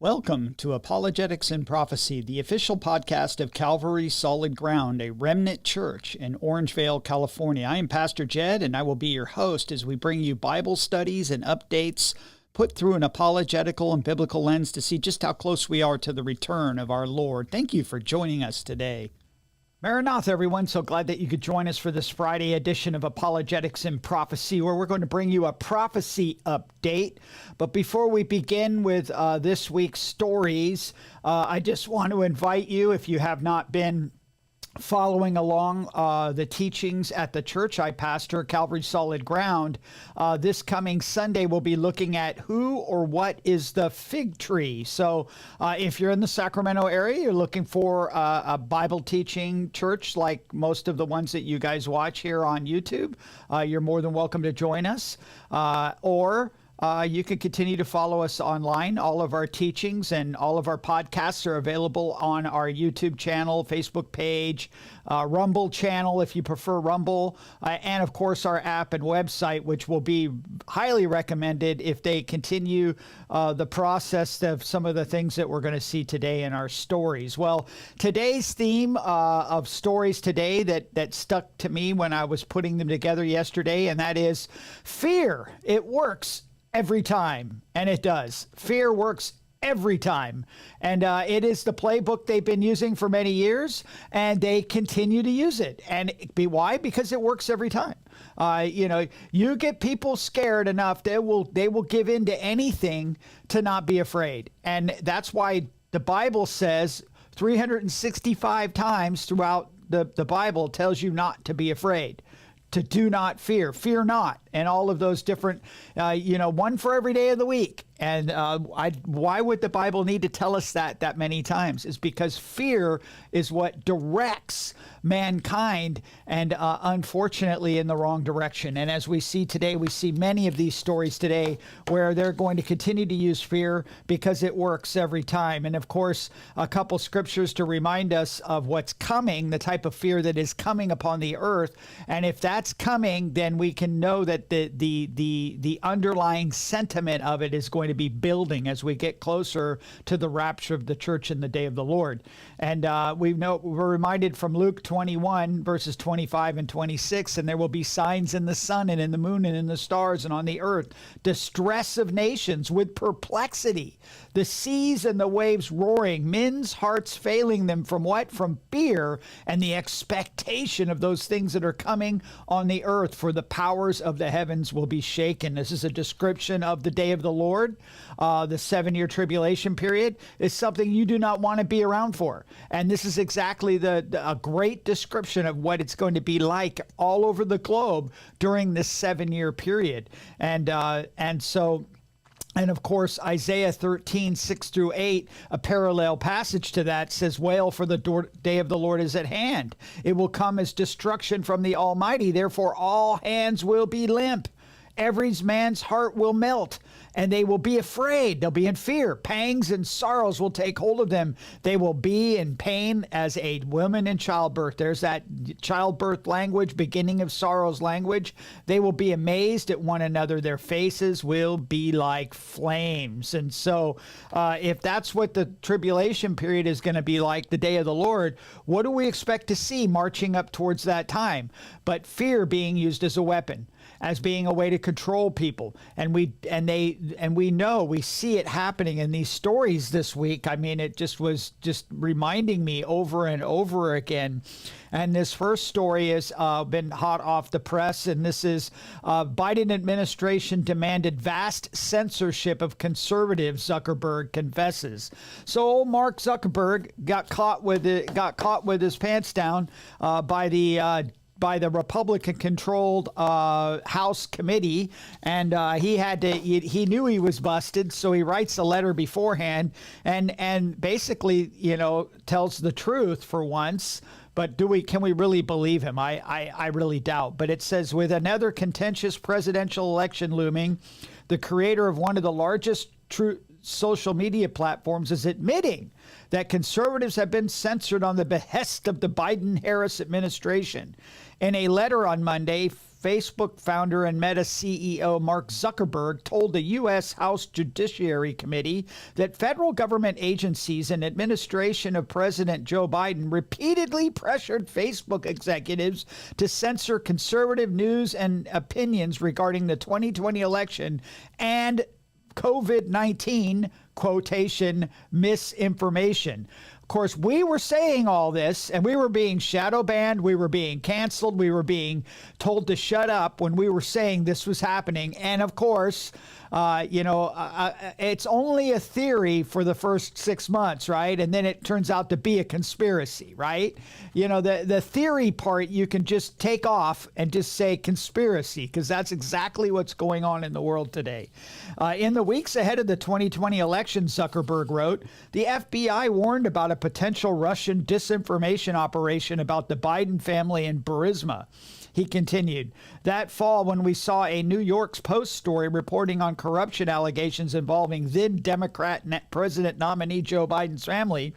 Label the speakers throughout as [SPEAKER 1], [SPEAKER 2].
[SPEAKER 1] Welcome to Apologetics and Prophecy, the official podcast of Calvary Solid Ground, a remnant church in Orangevale, California. I am Pastor Jed, and I will be your host as we bring you Bible studies and updates put through an apologetical and biblical lens to see just how close we are to the return of our Lord. Thank you for joining us today. Maranatha, everyone. So glad that you could join us for this Friday edition of Apologetics and Prophecy, where we're going to bring you a prophecy update. But before we begin with this week's stories, I just want to invite you, if you have not been following along the teachings at the church I pastor, Calvary Solid Ground, this coming Sunday we'll be looking at who or what is the fig tree. So if you're in the Sacramento area, you're looking for a Bible teaching church like most of the ones that you guys watch here on YouTube, you're more than welcome to join us. Or you can continue to follow us online. All of our teachings and all of our podcasts are available on our YouTube channel, Facebook page, Rumble channel if you prefer Rumble, and of course our app and website, which will be highly recommended if they continue the process of some of the things that we're going to see today in our stories. Well, today's theme of stories today that stuck to me when I was putting them together yesterday, and that is fear. It works every time, and it does. Fear works every time, and it is the playbook they've been using for many years, and they continue to use it. And why? Because it works every time. You get people scared enough, they will give in to anything to not be afraid. And that's why the Bible says 365 times throughout the Bible tells you not to be afraid, to do not fear, fear not, and all of those different, one for every day of the week. And why would the Bible need to tell us that many times? Is because fear is what directs mankind, and unfortunately in the wrong direction. And as we see today, we see many of these stories today where they're going to continue to use fear because it works every time. And of course, a couple scriptures to remind us of what's coming, the type of fear that is coming upon the earth. And if that's coming, then we can know that the underlying sentiment of it is going to be building as we get closer to the rapture of the church in the day of the Lord. And we're reminded from Luke 21 verses 25 and 26, and there will be signs in the sun and in the moon and in the stars and on the earth, distress of nations with perplexity, the seas and the waves roaring, men's hearts failing them from what? From fear and the expectation of those things that are coming on the earth, for the powers of the heavens will be shaken. This is a description of the day of the Lord. The 7-year tribulation period is something you do not want to be around for. And this is exactly a great description of what it's going to be like all over the globe during this 7-year period. And of course, Isaiah 13, 6 through 8, a parallel passage to that, says, "Wail, for the day of the Lord is at hand. It will come as destruction from the Almighty. Therefore, all hands will be limp. Every man's heart will melt, and they will be afraid." They'll be in fear. "Pangs and sorrows will take hold of them. They will be in pain as a woman in childbirth." There's that childbirth language, beginning of sorrows language. "They will be amazed at one another. Their faces will be like flames." And so if that's what the tribulation period is going to be like, the day of the Lord, what do we expect to see marching up towards that time? But fear being used as a weapon, as being a way to control people. And we see it happening in these stories this week. I mean, it was just reminding me over and over again. And this first story has been hot off the press, and this is Biden administration demanded vast censorship of conservatives, Zuckerberg confesses. So old Mark Zuckerberg got caught with his pants down by the Republican-controlled House committee, and he knew he was busted, so he writes a letter beforehand and basically, tells the truth for once. But can we really believe him? I really doubt. But it says, with another contentious presidential election looming, the creator of one of the largest social media platforms is admitting that conservatives have been censored on the behest of the Biden-Harris administration. In a letter on Monday, Facebook founder and Meta CEO Mark Zuckerberg told the U.S. House Judiciary Committee that federal government agencies and administration of President Joe Biden repeatedly pressured Facebook executives to censor conservative news and opinions regarding the 2020 election and COVID-19, quotation, misinformation. Of course, we were saying all this, and we were being shadow banned, we were being canceled, we were being told to shut up when we were saying this was happening. And of course, it's only a theory for the first 6 months, right? And then it turns out to be a conspiracy, right? The theory part you can just take off and just say conspiracy, because that's exactly what's going on in the world today. In the weeks ahead of the 2020 election, Zuckerberg wrote, the FBI warned about a potential Russian disinformation operation about the Biden family in Burisma. He continued, that fall when we saw a New York Post story reporting on corruption allegations involving then Democrat president nominee Joe Biden's family,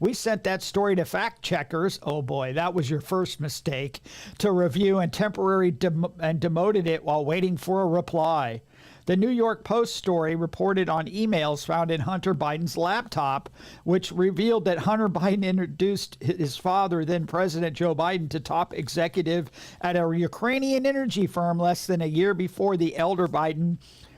[SPEAKER 1] we sent that story to fact checkers. Oh boy, that was your first mistake, to review and temporarily demoted it while waiting for a reply. The New York Post story reported on emails found in Hunter Biden's laptop, which revealed that Hunter Biden introduced his father, then President Joe Biden, to top executive at a Ukrainian energy firm less than a year before the elder Biden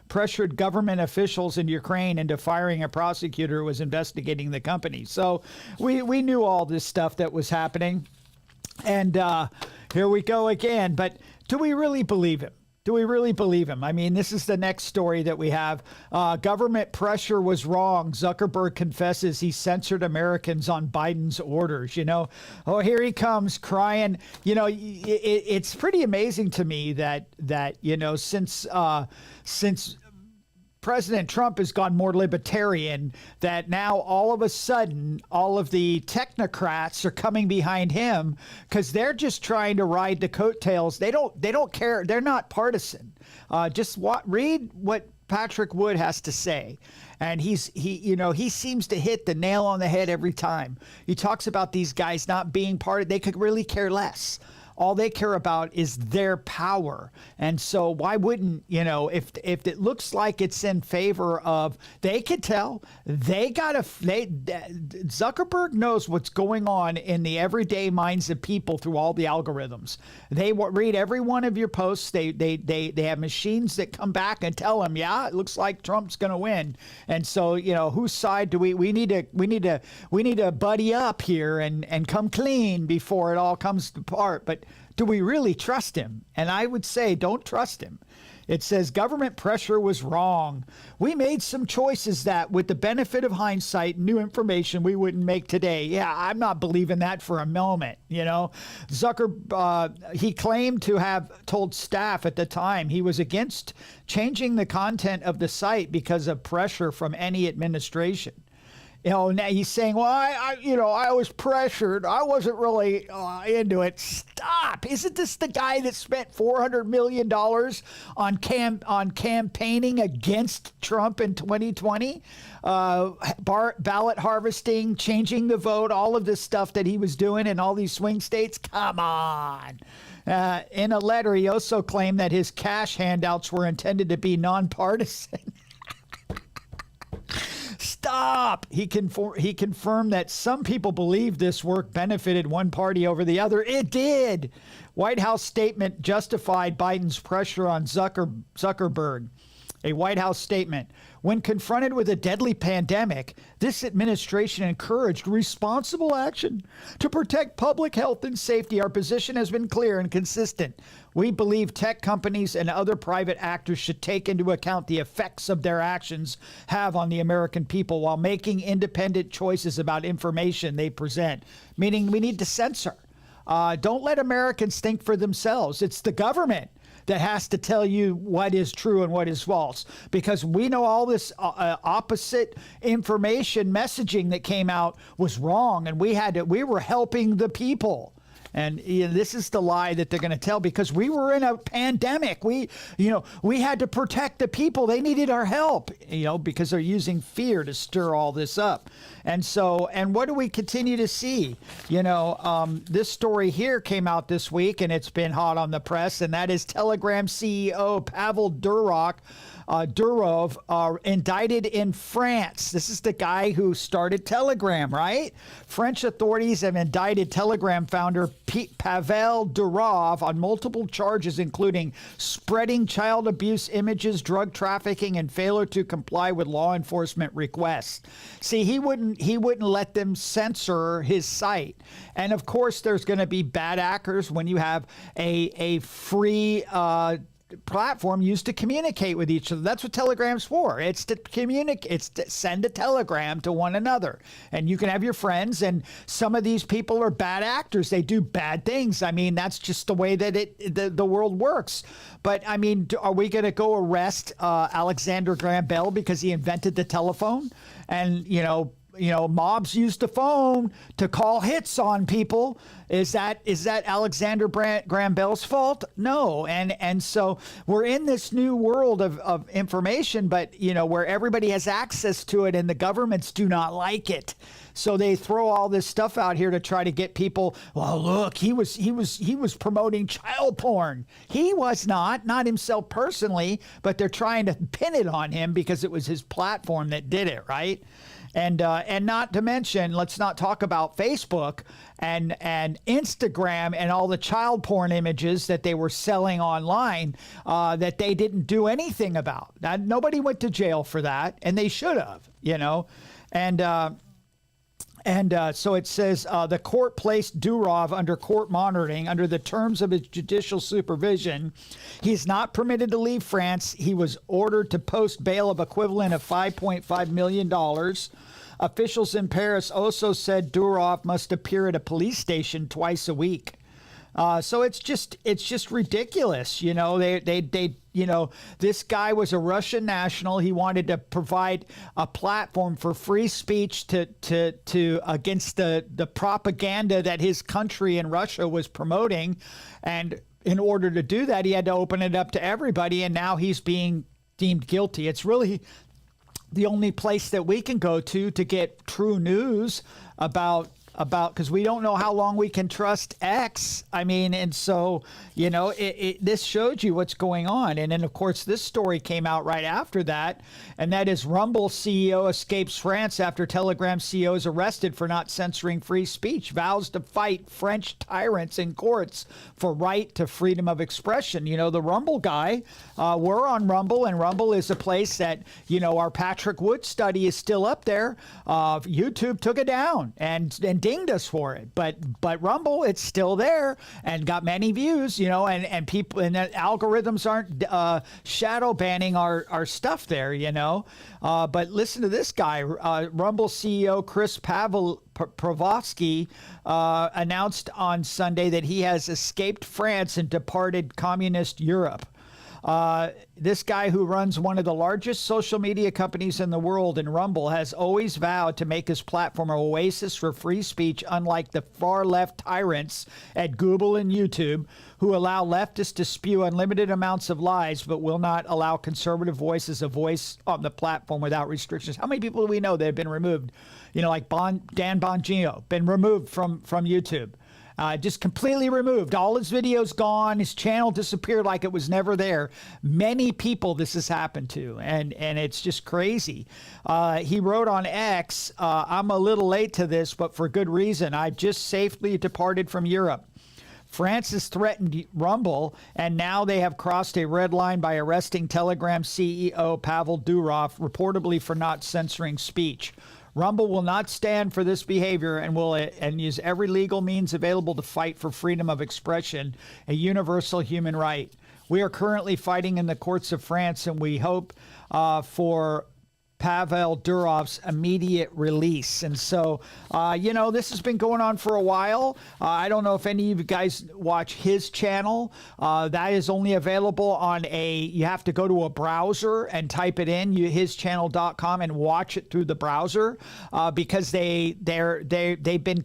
[SPEAKER 1] pressured government officials in Ukraine into firing a prosecutor who was investigating the company. So we knew all this stuff that was happening. And here we go again. But do we really believe him? Do we really believe him? I mean, this is the next story that we have. Government pressure was wrong. Zuckerberg confesses he censored Americans on Biden's orders. Oh, here he comes crying. It's pretty amazing to me that since President Trump has gone more libertarian, that now all of a sudden all of the technocrats are coming behind him because they're just trying to ride the coattails. They don't care. They're not partisan. Read what Patrick Wood has to say. And he seems to hit the nail on the head every time. He talks about these guys not being they could really care less. All they care about is their power. And so why wouldn't, if it looks like it's in favor of, they could tell, Zuckerberg knows what's going on in the everyday minds of people through all the algorithms. They read every one of your posts. They have machines that come back and tell them, yeah, it looks like Trump's going to win. And so, whose side do we need to buddy up here and come clean before it all comes apart. But do we really trust him? And I would say don't trust him. It says government pressure was wrong. We made some choices that, with the benefit of hindsight, new information we wouldn't make today. Yeah, I'm not believing that for a moment. He claimed to have told staff at the time he was against changing the content of the site because of pressure from any administration. Now he's saying, well, I was pressured. I wasn't really into it. Stop. Isn't this the guy that spent $400 million on campaigning against Trump in 2020? Ballot harvesting, changing the vote, all of this stuff that he was doing in all these swing states? Come on. In a letter, he also claimed that his cash handouts were intended to be nonpartisan. Stop! He confirmed that some people believe this work benefited one party over the other. It did. White House statement justified Biden's pressure on Zuckerberg. A White House statement. When confronted with a deadly pandemic, this administration encouraged responsible action to protect public health and safety. Our position has been clear and consistent. We believe tech companies and other private actors should take into account the effects of their actions have on the American people while making independent choices about information they present, meaning we need to censor. Don't let Americans think for themselves. It's the government that has to tell you what is true and what is false, because we know all this opposite information messaging that came out was wrong, and we were helping the people. And this is the lie that they're going to tell, because we were in a pandemic. We had to protect the people. They needed our help, because they're using fear to stir all this up. And what do we continue to see? This story here came out this week, and it's been hot on the press, and that is Telegram CEO Pavel Durov indicted in France. This is the guy who started Telegram, right? French authorities have indicted Telegram founder Pavel Durov on multiple charges, including spreading child abuse images, drug trafficking, and failure to comply with law enforcement requests. See, he wouldn't let them censor his site. And of course, there's going to be bad actors when you have a free platform used to communicate with each other. That's what Telegram's for. It's to communicate. It's to send a telegram to one another. And you can have your friends, and some of these people are bad actors. They do bad things. I mean, that's just the way that the world works. But I mean, are we going to go arrest Alexander Graham Bell because he invented the telephone? And, mobs use the phone to call hits on people. Is that Alexander Graham Bell's fault? No. And so we're in this new world of information, but where everybody has access to it, and the governments do not like it. So they throw all this stuff out here to try to get people. Well, look, he was promoting child porn. He was not himself personally, but they're trying to pin it on him because it was his platform that did it, right? And not to mention, let's not talk about Facebook and Instagram and all the child porn images that they were selling online that they didn't do anything about. Now, nobody went to jail for that, and they should have, And so it says the court placed Durov under court monitoring under the terms of his judicial supervision. He's not permitted to leave France. He was ordered to post bail of equivalent of $5.5 million. Officials in Paris also said Durov must appear at a police station twice a week. So it's just ridiculous. This guy was a Russian national. He wanted to provide a platform for free speech to against the propaganda that his country in Russia was promoting. And in order to do that, he had to open it up to everybody. And now he's being deemed guilty. It's really the only place that we can go to get true news about because we don't know how long we can trust X. I mean, and so, this showed you what's going on. And then, of course, this story came out right after that, and that is Rumble CEO escapes France after Telegram CEO is arrested for not censoring free speech, vows to fight French tyrants in courts for right to freedom of expression. The Rumble guy, we're on Rumble, and Rumble is a place that, our Patrick Wood study is still up there. YouTube took it down and dinged us for it, but Rumble, it's still there and got many views, and people, and the algorithms aren't shadow banning our stuff there, but listen to this guy. Rumble CEO Chris Pavlovsky announced on Sunday that he has escaped France and departed communist Europe. This guy, who runs one of the largest social media companies in the world in Rumble, has always vowed to make his platform an oasis for free speech, unlike the far-left tyrants at Google and YouTube, who allow leftists to spew unlimited amounts of lies but will not allow conservative voices a voice on the platform without restrictions. How many people do we know that have been removed? Like Dan Bongino, been removed from YouTube. Just completely removed. All his videos gone. His channel disappeared like it was never there. Many people this has happened to, and it's just crazy. He wrote on X, I'm a little late to this, but for good reason. I just safely departed from Europe. France has threatened Rumble, and now they have crossed a red line by arresting Telegram CEO Pavel Durov, reportedly for not censoring speech. Rumble will not stand for this behavior and will use every legal means available to fight for freedom of expression, a universal human right. We are currently fighting in the courts of France, and we hope for Pavel Durov's immediate release. And so, this has been going on for a while. I don't know if any of you guys watch his channel. That is only available on you have to go to a browser and type it in, hischannel.com, and watch it through the browser because they've been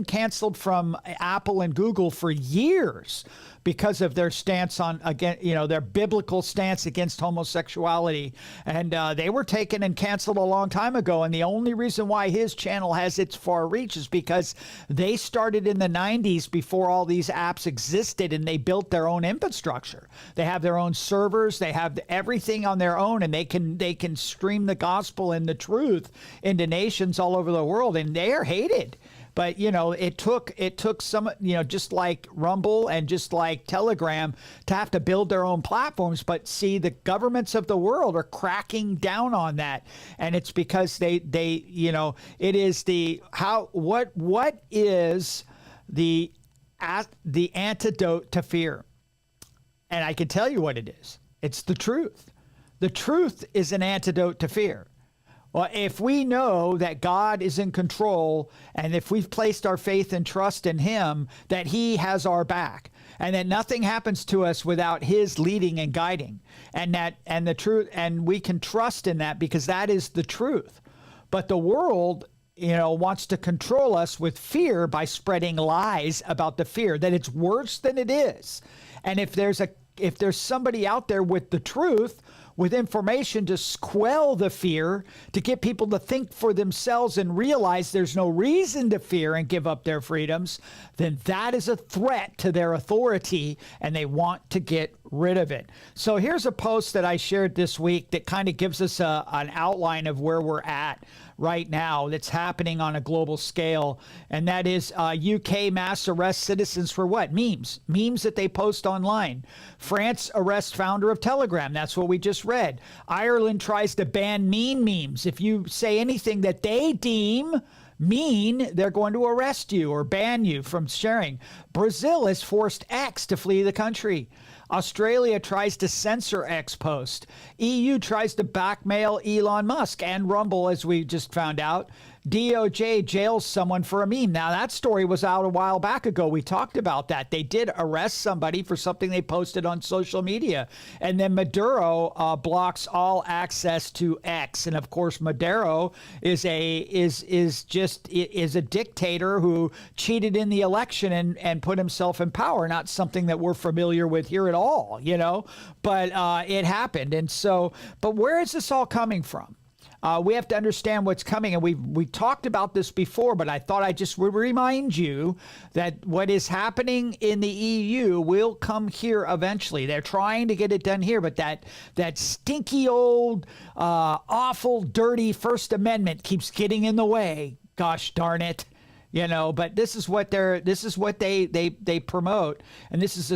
[SPEAKER 1] canceled from Apple and Google for years because of their stance on, their biblical stance against homosexuality. And they were taken and canceled a long time ago. And the only reason why his channel has its far reach is because they started in the 90s before all these apps existed, and they built their own infrastructure. They have their own servers. They have everything on their own, and they can stream the gospel and the truth into nations all over the world. And they are hated. But, it took some, just like Rumble and just like Telegram to have to build their own platforms. But see, the governments of the world are cracking down on that. And it's because it is what is the antidote to fear? And I can tell you what it is. It's the truth. The truth is an antidote to fear. Well, if we know that God is in control, and if we've placed our faith and trust in him, that he has our back, and that nothing happens to us without his leading and guiding, and the truth, and we can trust in that because that is the truth. But the world, wants to control us with fear by spreading lies about the fear, that it's worse than it is. And if there's somebody out there with the truth, with information to quell the fear, to get people to think for themselves and realize there's no reason to fear and give up their freedoms, then that is a threat to their authority, and they want to get rid of it. So here's a post that I shared this week that kind of gives us an outline of where we're at right now that's happening on a global scale. And that is UK mass arrest citizens for what? Memes that they post online. France arrests founder of Telegram. That's what we just read. Ireland tries to ban mean memes. If you say anything that they deem mean, they're going to arrest you or ban you from sharing. Brazil has forced X to flee the country. Australia tries to censor X post. EU tries to blackmail Elon Musk and Rumble, as we just found out. DOJ jails someone for a meme. Now, that story was out a while back ago. We talked about that. They did arrest somebody for something they posted on social media. And then Maduro blocks all access to X. And of course, Maduro is a dictator who cheated in the election and put himself in power. Not something that we're familiar with here at all, but it happened. And so, but where is this all coming from? We have to understand what's coming, and we talked about this before, but I thought I just would remind you that what is happening in the EU will come here eventually. They're trying to get it done here, but that stinky old, awful, dirty First Amendment keeps getting in the way. Gosh darn it. But this is what they promote, and this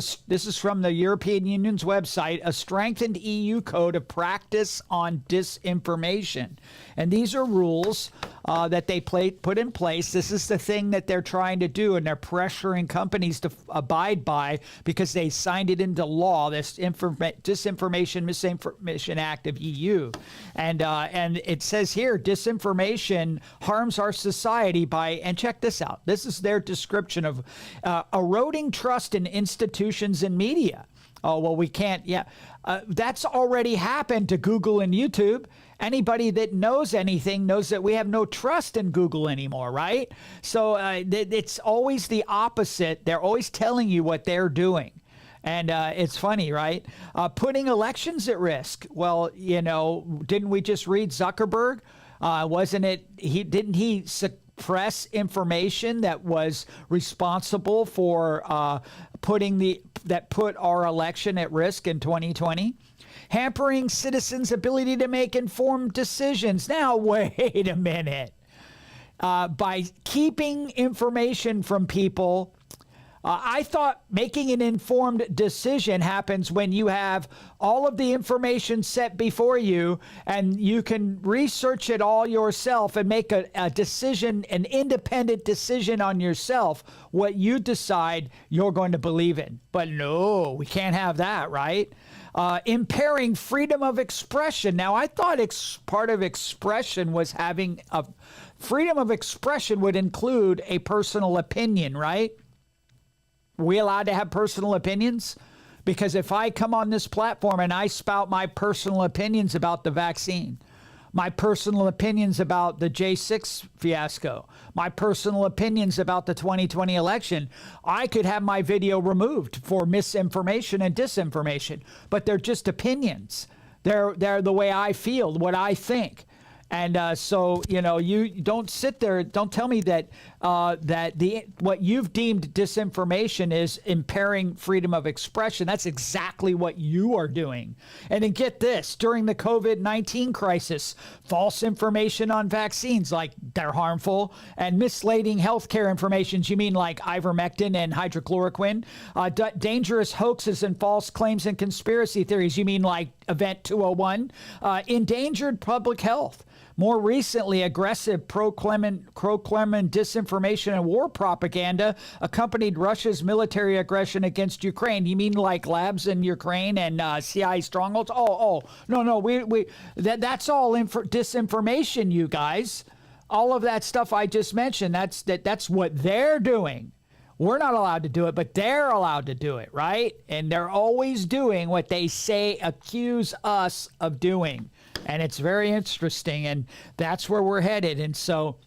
[SPEAKER 1] is from the European Union's website, a strengthened EU code of practice on disinformation, and these are rules that they put in place. This is the thing that they're trying to do, and they're pressuring companies to abide by because they signed it into law. This Disinformation Misinformation Act of EU, and it says here, disinformation harms our society by, and check this out. This is their description of eroding trust in institutions and media. Oh, well, we can't. Yeah, that's already happened to Google and YouTube. Anybody that knows anything knows that we have no trust in Google anymore, right? So it's always the opposite. They're always telling you what they're doing. And it's funny, right? Putting elections at risk. Well, didn't we just read Zuckerberg? Didn't he suppress information that was responsible for put our election at risk in 2020? Hampering citizens' ability to make informed decisions. Now, wait a minute. By keeping information from people, I thought making an informed decision happens when you have all of the information set before you and you can research it all yourself and make a decision, an independent decision on yourself, what you decide you're going to believe in. But no, we can't have that, right? impairing freedom of expression. Now, I thought part of expression was having a freedom of expression would include a personal opinion, right? Are we allowed to have personal opinions? Because if I come on this platform and I spout my personal opinions about the vaccine, my personal opinions about the J6 fiasco, my personal opinions about the 2020 election, I could have my video removed for misinformation and disinformation. But they're just opinions. They're the way I feel, what I think. And so, you don't sit there. Don't tell me that what you've deemed disinformation is impairing freedom of expression. That's exactly what you are doing. And then get this, during the COVID-19 crisis, false information on vaccines, like they're harmful, and misleading healthcare information, you mean like ivermectin and hydrochloroquine, dangerous hoaxes and false claims and conspiracy theories, you mean like Event 201, endangered public health. More recently, aggressive pro-Kremlin disinformation and war propaganda accompanied Russia's military aggression against Ukraine. You mean like labs in Ukraine and CIA strongholds? No. That's all disinformation, you guys. All of that stuff I just mentioned, that's what they're doing. We're not allowed to do it, but they're allowed to do it, right? And they're always doing what they accuse us of doing. And it's very interesting, and that's where we're headed. And so,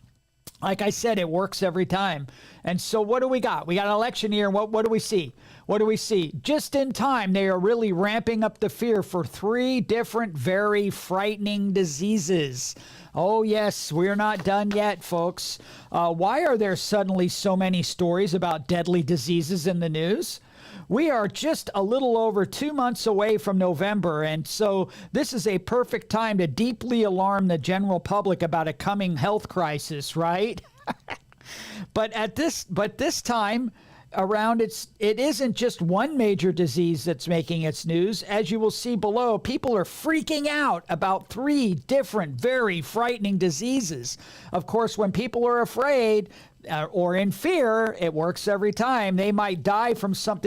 [SPEAKER 1] like I said, it works every time. And so what do we got? We got an election year, and what do we see? What do we see? Just in time, they are really ramping up the fear for 3 different very frightening diseases. Oh, yes, we're not done yet, folks. Why are there suddenly so many stories about deadly diseases in the news? We are just a little over 2 months away from November, and so this is a perfect time to deeply alarm the general public about a coming health crisis, right? But this time around, it isn't just one major disease that's making its news. As you will see below, people are freaking out about 3 different, very frightening diseases. Of course, when people are afraid or in fear, it works every time. They might die from some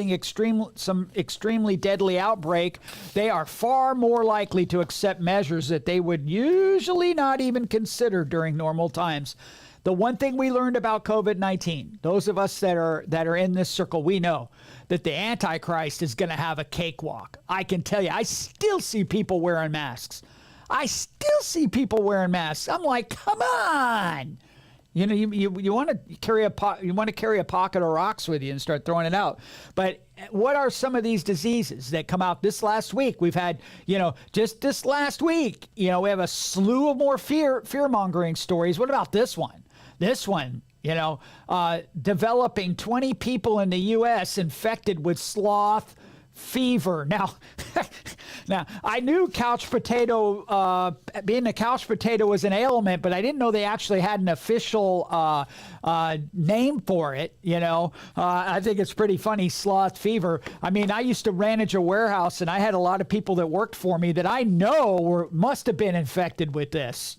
[SPEAKER 1] extremely deadly outbreak. They are far more likely to accept measures that they would usually not even consider during normal times. The one thing we learned about COVID-19, those of us that are in this circle, we know that the Antichrist is going to have a cakewalk. I can tell you, I still see people wearing masks. I'm like, come on. You want to carry a pocket of rocks with you and start throwing it out. But what are some of these diseases that come out this last week? We've had, just this last week, we have a slew of more fear-mongering stories. What about this one? Developing 20 people in the U.S. infected with sloth fever. Now, I knew couch potato, being a couch potato was an ailment, but I didn't know they actually had an official name for it. I think it's pretty funny, sloth fever. I mean, I used to manage a warehouse, and I had a lot of people that worked for me that I know must have been infected with this,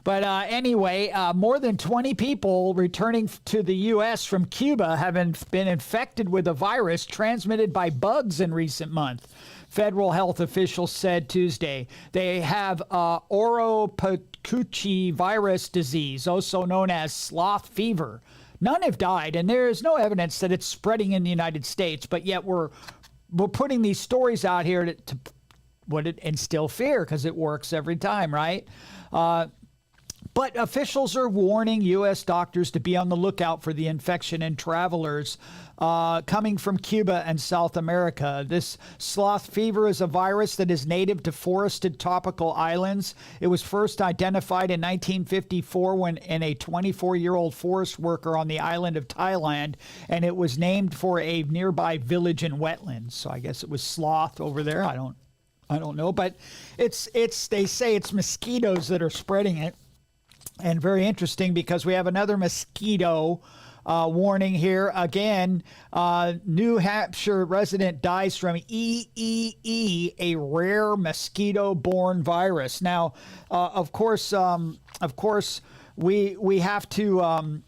[SPEAKER 1] But anyway, more than 20 people returning to the U.S. from Cuba have been infected with a virus transmitted by bugs in recent months. Federal health officials said Tuesday they have Oropacuchi virus disease, also known as sloth fever. None have died, and there is no evidence that it's spreading in the United States, but yet we're putting these stories out here to instill fear, because it works every time, right? But officials are warning U.S. doctors to be on the lookout for the infection in travelers coming from Cuba and South America. This sloth fever is a virus that is native to forested tropical islands. It was first identified in 1954 when a 24-year-old forest worker on the island of Thailand, and it was named for a nearby village and wetlands. So I guess it was sloth over there. I don't know, but they say it's mosquitoes that are spreading it. And very interesting, because we have another mosquito warning here. Again, New Hampshire resident dies from EEE, a rare mosquito-borne virus. Now, of course, we have to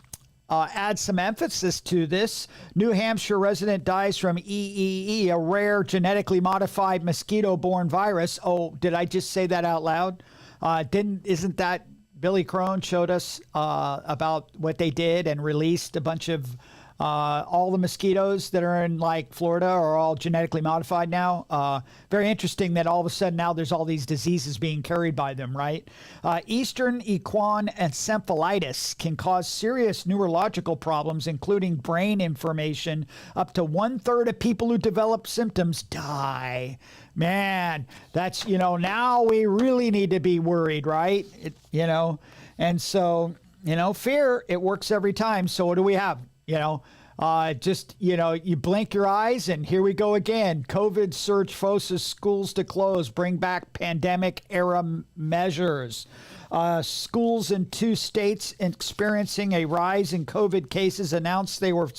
[SPEAKER 1] add some emphasis to this. New Hampshire resident dies from EEE, a rare genetically modified mosquito-borne virus. Oh, did I just say that out loud? Isn't that Billy Crone showed us about what they did and released a bunch of all the mosquitoes that are in like Florida are all genetically modified now. Very interesting that all of a sudden now there's all these diseases being carried by them, right? Eastern equine encephalitis can cause serious neurological problems, including brain inflammation. Up to 1/3 of people who develop symptoms die. Man, that's, now we really need to be worried, right? And so, fear, it works every time. So what do we have? You blink your eyes and here we go again. COVID surge forces schools to close, bring back pandemic era measures. Schools in 2 states experiencing a rise in COVID cases announced they were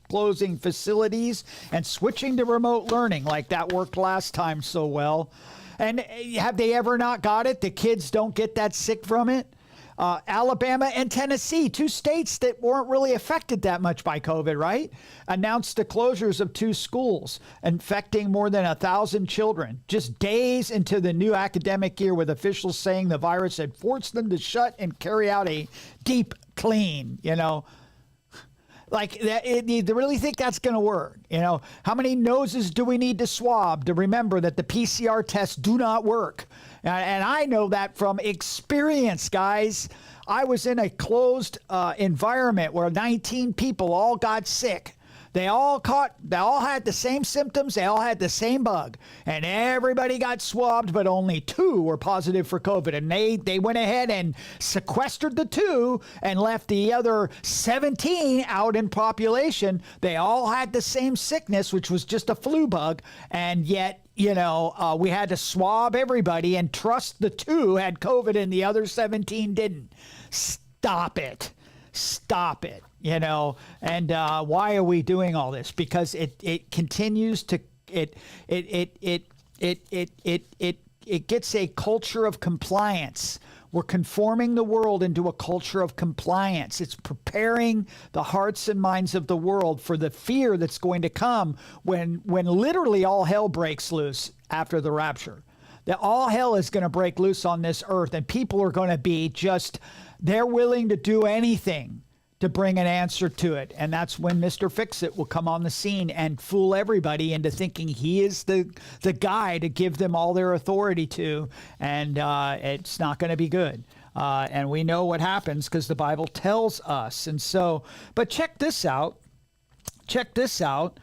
[SPEAKER 1] closing facilities and switching to remote learning, like that worked last time so well. And have they ever not got it? The kids don't get that sick from it. Alabama and Tennessee, 2 states that weren't really affected that much by COVID, right? Announced the closures of 2 schools, infecting more than 1,000 children, just days into the new academic year, with officials saying the virus had forced them to shut and carry out a deep clean, Like, you really think that's going to work? How many noses do we need to swab to remember that the PCR tests do not work? And I know that from experience, guys. I was in a closed environment where 19 people all got sick. They all had the same symptoms. They all had the same bug. And everybody got swabbed, but only 2 were positive for COVID. And they went ahead and sequestered the 2 and left the other 17 out in population. They all had the same sickness, which was just a flu bug. And yet, we had to swab everybody and trust the 2 had COVID and the other 17 didn't. Stop it. Stop it. And why are we doing all this? Because it continues to it gets a culture of compliance. We're conforming the world into a culture of compliance. It's preparing the hearts and minds of the world for the fear that's going to come when literally all hell breaks loose after the rapture. That all hell is going to break loose on this earth, and people are going to be they're willing to do anything to bring an answer to it. And that's when Mr. Fix-It will come on the scene and fool everybody into thinking he is the guy to give them all their authority to. And it's not going to be good. And we know what happens because the Bible tells us. And so, but check this out. Check this out.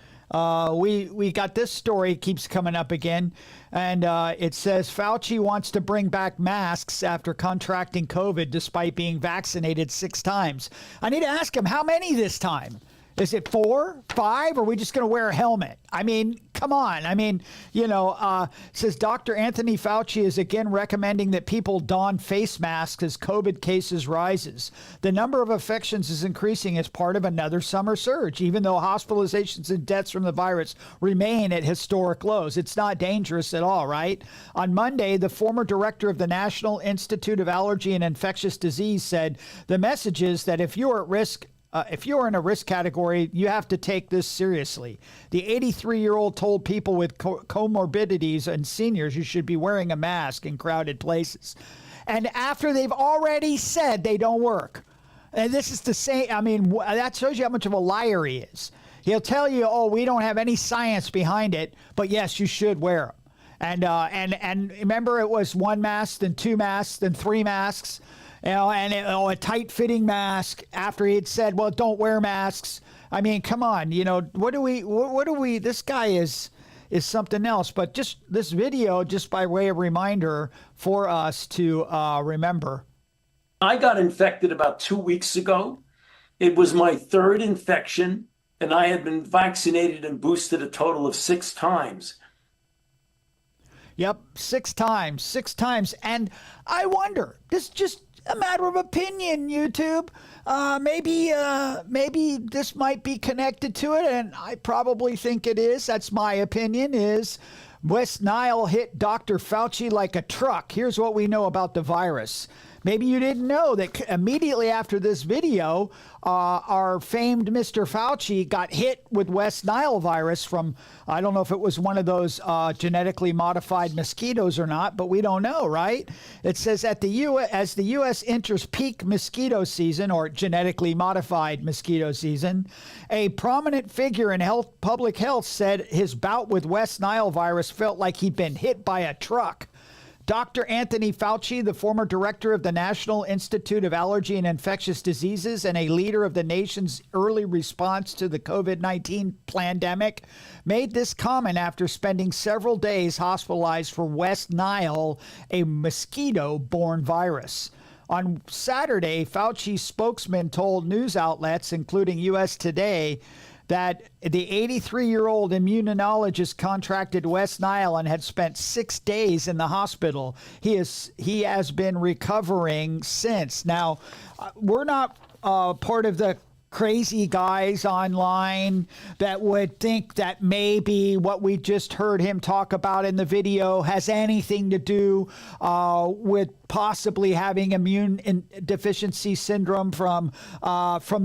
[SPEAKER 1] We got this story, keeps coming up again, and it says Fauci wants to bring back masks after contracting COVID despite being vaccinated 6 times. I need to ask him, how many this time? Is it 4, 5, or are we just going to wear a helmet? I mean, come on. I mean, says Dr. Anthony Fauci is again recommending that people don face masks as COVID cases rises. The number of infections is increasing as part of another summer surge, even though hospitalizations and deaths from the virus remain at historic lows. It's not dangerous at all, right? On Monday, the former director of the National Institute of Allergy and Infectious Disease said the message is that if you're at risk, if you're in a risk category, you have to take this seriously. The 83-year-old told people with comorbidities and seniors you should be wearing a mask in crowded places. And after they've already said they don't work. And this is the same, that shows you how much of a liar he is. He'll tell you, oh, we don't have any science behind it, but yes, you should wear them. And remember, it was 1 mask, then 2 masks, then 3 masks. A tight-fitting mask after he had said, well, don't wear masks. I mean, come on, what do we, this guy is something else. But just this video, just by way of reminder for us to remember.
[SPEAKER 2] I got infected about 2 weeks ago. It was my 3rd infection, and I had been vaccinated and boosted a total of 6 times.
[SPEAKER 1] Yep, 6 times, 6 times. And I wonder, this just a matter of opinion, YouTube. Maybe this might be connected to it, and I probably think it is. That's my opinion, is West Nile hit Dr. Fauci like a truck. Here's what we know about the virus. Maybe you didn't know that immediately after this video, our famed Mr. Fauci got hit with West Nile virus from, I don't know if it was one of those genetically modified mosquitoes or not, but we don't know, right? It says as the U.S. enters peak mosquito season, or genetically modified mosquito season, a prominent figure in public health said his bout with West Nile virus felt like he'd been hit by a truck. Dr. Anthony Fauci, the former director of the National Institute of Allergy and Infectious Diseases and a leader of the nation's early response to the COVID-19 pandemic, made this comment after spending several days hospitalized for West Nile, a mosquito-borne virus. On Saturday, Fauci's spokesman told news outlets, including U.S. Today, that the 83-year-old immunologist contracted West Nile and had spent 6 days in the hospital. He has been recovering since. Now, we're not part of the crazy guys online that would think that maybe what we just heard him talk about in the video has anything to do with possibly having immune deficiency syndrome from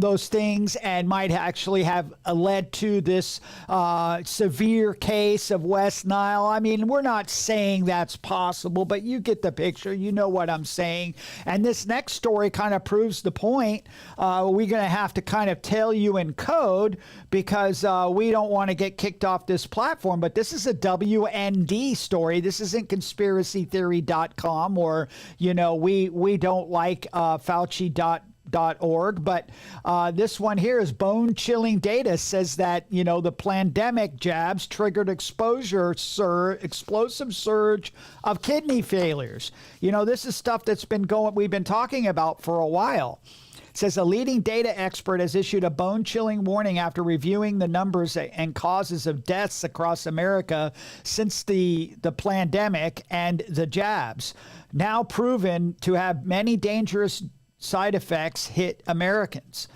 [SPEAKER 1] those things, and might actually have led to this severe case of West Nile. I mean, we're not saying that's possible, but you get the picture. You know what I'm saying. And this next story kind of proves the point. We're going to have to kind of tell you in code because we don't want to get kicked off this platform. But this is a WND story. This isn't conspiracytheory.com or, you know, we don't like Fauci.org, but this one here is bone-chilling data, says that, you know, the pandemic jabs triggered explosive surge of kidney failures. You know, this is stuff we've been talking about for a while. It says a leading data expert has issued a bone-chilling warning after reviewing the numbers and causes of deaths across America since the pandemic and the jabs, now proven to have many dangerous side effects hit Americans.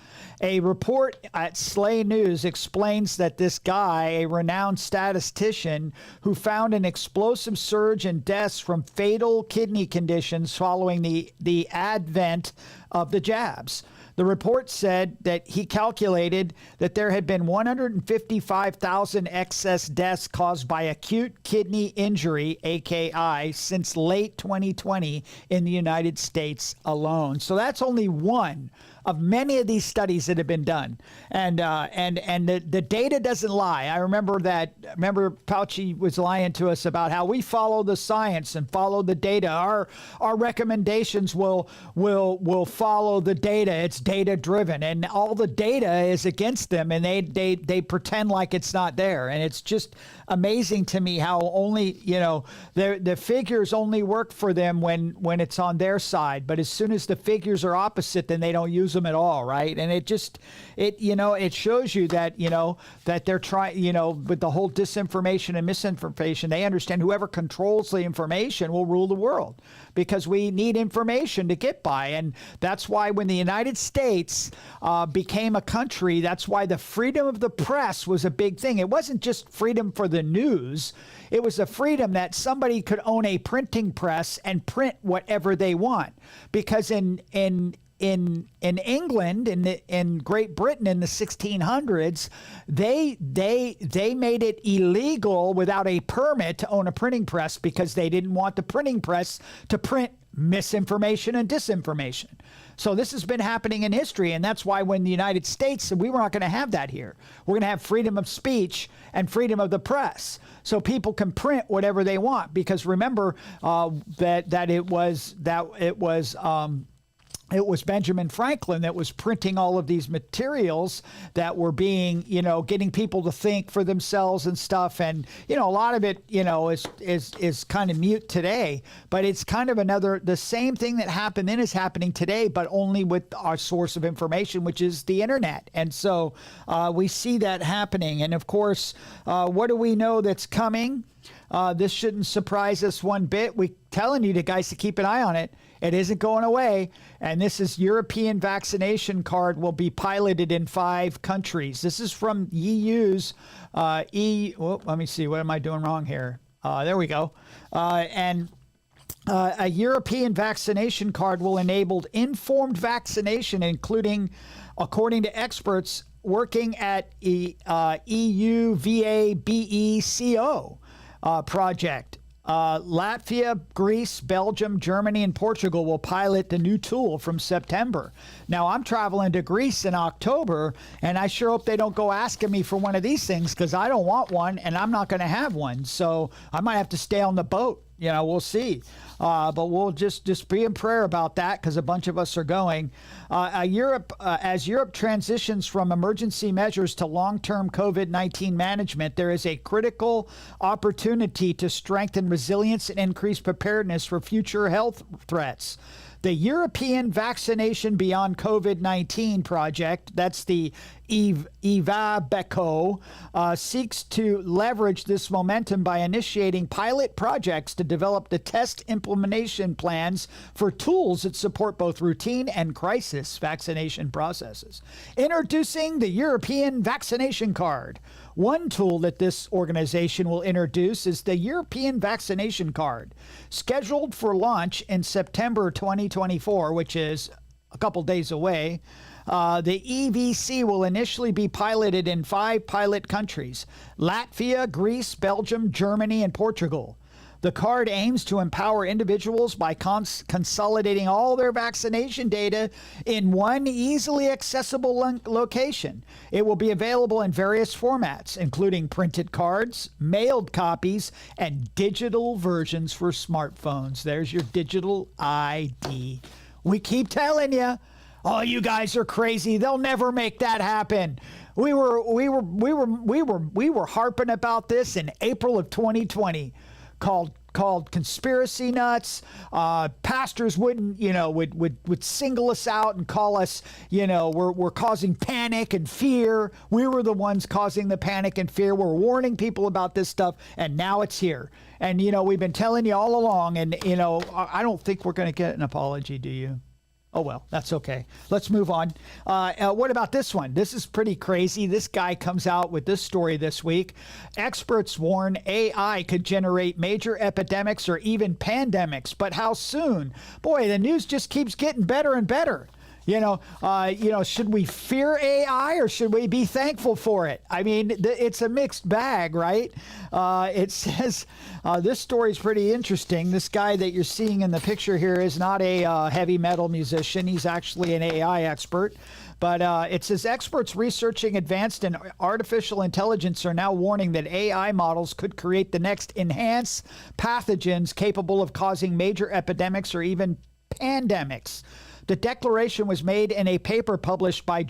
[SPEAKER 1] A report at Slay News explains that this guy, a renowned statistician who found an explosive surge in deaths from fatal kidney conditions following the advent of the jabs. The report said that he calculated that there had been 155,000 excess deaths caused by acute kidney injury, AKI, since late 2020 in the United States alone. So that's only one of many of these studies that have been done. And the data doesn't lie. I remember Fauci was lying to us about how we follow the science and follow the data. Our recommendations will follow the data. It's data driven, and all the data is against them, and they pretend like it's not there. And it's just amazing to me how only, you know, the figures only work for them when it's on their side. But as soon as the figures are opposite, then they don't use them at all, right? And it shows you that, you know, that they're trying, you know, with the whole disinformation and misinformation, they understand whoever controls the information will rule the world, because we need information to get by. And that's why when the United States became a country, that's why the freedom of the press was a big thing. It wasn't just freedom for the news. It was a freedom that somebody could own a printing press and print whatever they want. Because in England, in Great Britain in the 1600s, they made it illegal without a permit to own a printing press, because they didn't want the printing press to print misinformation and disinformation. So this has been happening in history, and that's why when the United States said we were not going to have that here. We're going to have freedom of speech and freedom of the press, so people can print whatever they want. Because remember that it was Benjamin Franklin that was printing all of these materials that were being, you know, getting people to think for themselves and stuff. And, you know, a lot of it, you know, is kind of mute today, but it's kind of the same thing that happened then is happening today, but only with our source of information, which is the internet. And so we see that happening. And of course, what do we know that's coming? This shouldn't surprise us one bit. We're telling you guys to keep an eye on it. It isn't going away. And this is European vaccination card will be piloted in 5 countries. This is from EU's let me see. What am I doing wrong here? There we go. And a European vaccination card will enable informed vaccination, including, according to experts working at EUVABECO project. Latvia, Greece, Belgium, Germany, and Portugal will pilot the new tool from September. Now, I'm traveling to Greece in October, and I sure hope they don't go asking me for one of these things, because I don't want one, and I'm not going to have one. So I might have to stay on the boat. We'll see. But we'll just be in prayer about that, because a bunch of us are going. As Europe transitions from emergency measures to long-term COVID-19 management, there is a critical opportunity to strengthen resilience and increase preparedness for future health threats. The European Vaccination Beyond COVID-19 project, that's the EVABECO, seeks to leverage this momentum by initiating pilot projects to develop the test implementation plans for tools that support both routine and crisis vaccination processes. Introducing the European Vaccination Card. One tool that this organization will introduce is the European Vaccination Card, scheduled for launch in September 2024, which is a couple days away. The EVC will initially be piloted in 5 pilot countries: Latvia, Greece, Belgium, Germany, and Portugal. The card aims to empower individuals by consolidating all their vaccination data in one easily accessible location. It will be available in various formats, including printed cards, mailed copies, and digital versions for smartphones. There's your digital ID. We keep telling you, oh, you guys are crazy. They'll never make that happen. We were harping about this in April of 2020. Called conspiracy nuts. Pastors wouldn't, would single us out and call us, we're causing panic and fear. We were the ones causing the panic and fear. We're warning people about this stuff, and now it's here. And, we've been telling you all along, and, I don't think we're going to get an apology, do you? Oh, well, that's okay. Let's move on. What about this one? This is pretty crazy. This guy comes out with this story this week. Experts warn AI could generate major epidemics or even pandemics, but how soon? Boy, the news just keeps getting better and better. Should we fear AI or should we be thankful for it? I mean, it's a mixed bag, right? It says this story is pretty interesting. This guy that you're seeing in the picture here is not a heavy metal musician. He's actually an AI expert. But it says experts researching advanced and artificial intelligence are now warning that AI models could create the next enhanced pathogens capable of causing major epidemics or even pandemics. The declaration was made in a paper published by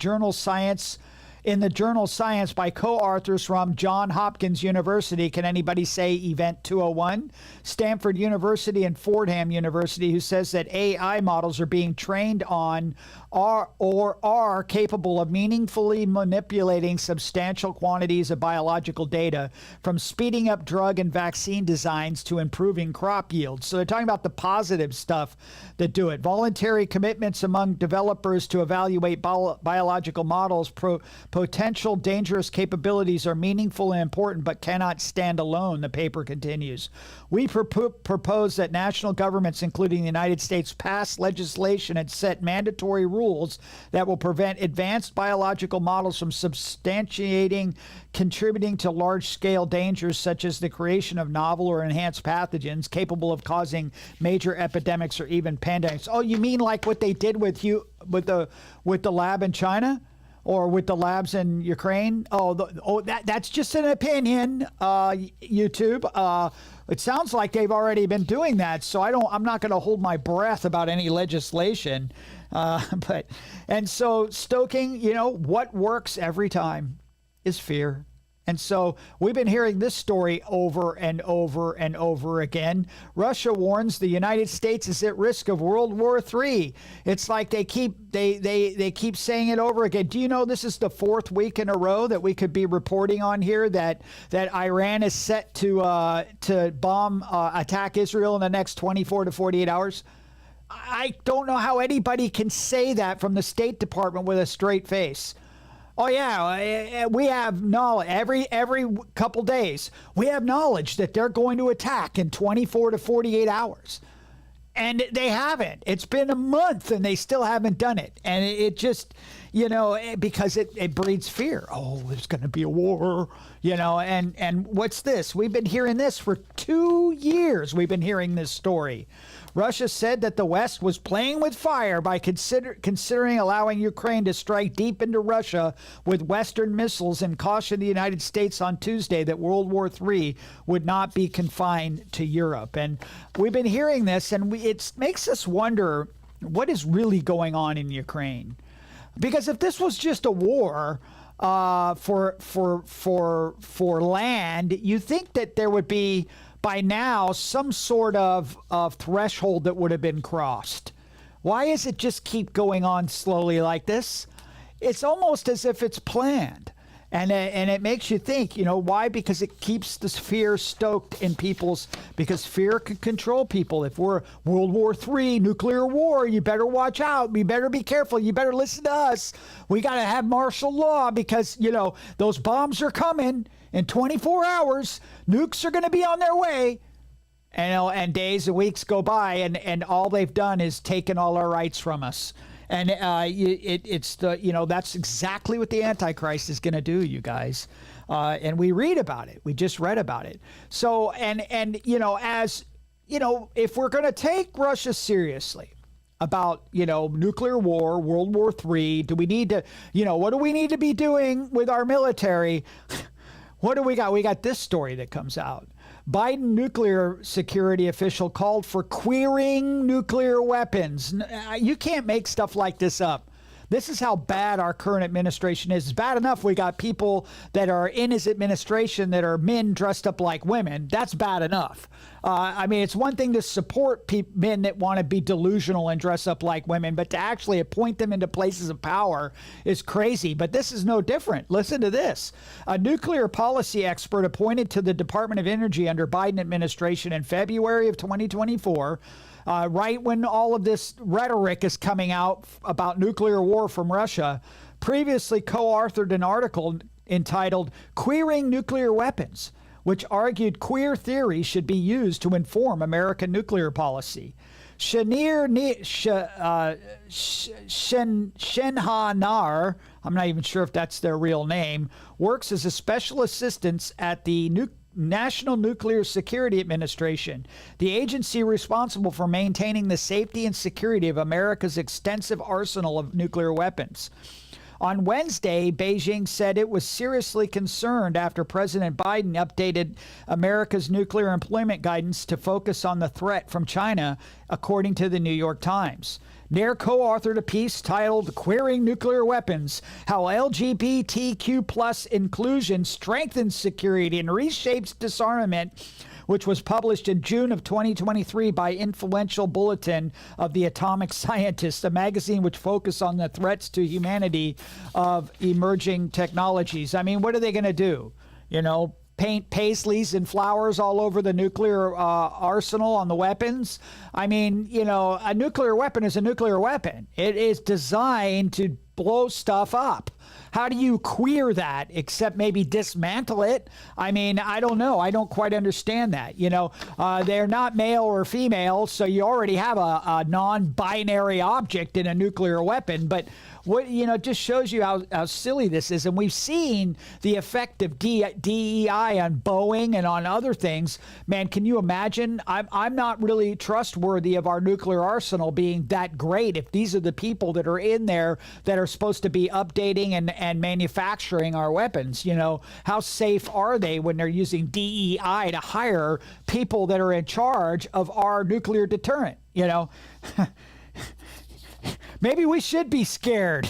[SPEAKER 1] in the journal Science by co-authors from Johns Hopkins University. Can anybody say Event 201? Stanford University and Fordham University, who says that AI models are being trained on are capable of meaningfully manipulating substantial quantities of biological data, from speeding up drug and vaccine designs to improving crop yields. So they're talking about the positive stuff that do it. Voluntary commitments among developers to evaluate biological models' potential dangerous capabilities are meaningful and important, but cannot stand alone, the paper continues. We propose that national governments, including the United States, pass legislation and set mandatory rules that will prevent advanced biological models from contributing to large-scale dangers such as the creation of novel or enhanced pathogens capable of causing major epidemics or even pandemics. Oh, you mean like what they did with the lab in China? Or with the labs in Ukraine? That's just an opinion, YouTube. It sounds like they've already been doing that, so I'm not going to hold my breath about any legislation. And so stoking, what works every time is fear. And so we've been hearing this story over and over and over again. Russia warns the United States is at risk of World War III. It's like they keep saying it over again. Do you know this is the 4th week in a row that we could be reporting on here that Iran is set to attack Israel in the next 24 to 48 hours? I don't know how anybody can say that from the State Department with a straight face. Oh yeah, we have knowledge every couple days. We have knowledge that they're going to attack in 24 to 48 hours. And they haven't. It's been a month and they still haven't done it. And it just, because it breeds fear. Oh, there's going to be a war, and what's this? We've been hearing this for 2 years. We've been hearing this story. Russia said that the West was playing with fire by considering allowing Ukraine to strike deep into Russia with Western missiles, and cautioned the United States on Tuesday that World War III would not be confined to Europe. And we've been hearing this, and it makes us wonder what is really going on in Ukraine. Because if this was just a war for land, you think that there would be by now some sort of threshold that would have been crossed. Why does it just keep going on slowly like this? It's almost as if it's planned. And it makes you think, why? Because it keeps this fear stoked in people's, because fear can control people. If we're World War III, nuclear war, you better watch out. You better be careful. You better listen to us. We got to have martial law because, those bombs are coming in 24 hours. Nukes are going to be on their way. And days and weeks go by, and all they've done is taken all our rights from us. And that's exactly what the Antichrist is going to do, you guys. And we read about it. We just read about it. So, if we're going to take Russia seriously about, nuclear war, World War III, do we need to, what do we need to be doing with our military? What do we got? We got this story that comes out. Biden nuclear security official called for queering nuclear weapons. You can't make stuff like this up. This is how bad our current administration is. It's bad enough we got people that are in his administration that are men dressed up like women. That's bad enough. It's one thing to support men that want to be delusional and dress up like women, but to actually appoint them into places of power is crazy. But this is no different. Listen to this. A nuclear policy expert appointed to the Department of Energy under Biden administration in February of 2024, right when all of this rhetoric is coming out about nuclear war from Russia, previously co-authored an article entitled Queering Nuclear Weapons, which argued queer theory should be used to inform American nuclear policy. Shenha Nar, I'm not even sure if that's their real name, works as a special assistant at the National Nuclear Security Administration, the agency responsible for maintaining the safety and security of America's extensive arsenal of nuclear weapons. On Wednesday, Beijing said it was seriously concerned after President Biden updated America's nuclear employment guidance to focus on the threat from China, according to the New York Times. Nair co-authored a piece titled Queering Nuclear Weapons, How LGBTQ plus Inclusion Strengthens Security and Reshapes Disarmament, which was published in June of 2023 by Influential Bulletin of the Atomic Scientist, a magazine which focused on the threats to humanity of emerging technologies. What are they going to do? Paint paisleys and flowers all over the nuclear arsenal on the weapons. A nuclear weapon is a nuclear weapon. It is designed to blow stuff up. How do you queer that except maybe dismantle it? I don't know. I don't quite understand that. They're not male or female, so you already have a non-binary object in a nuclear weapon. But what it just shows you how silly this is. And we've seen the effect of DEI on Boeing and on other things. Man, can you imagine? I'm not really trustworthy of our nuclear arsenal being that great if these are the people that are in there that are supposed to be updating and manufacturing our weapons. How safe are they when they're using DEI to hire people that are in charge of our nuclear deterrent? Maybe we should be scared.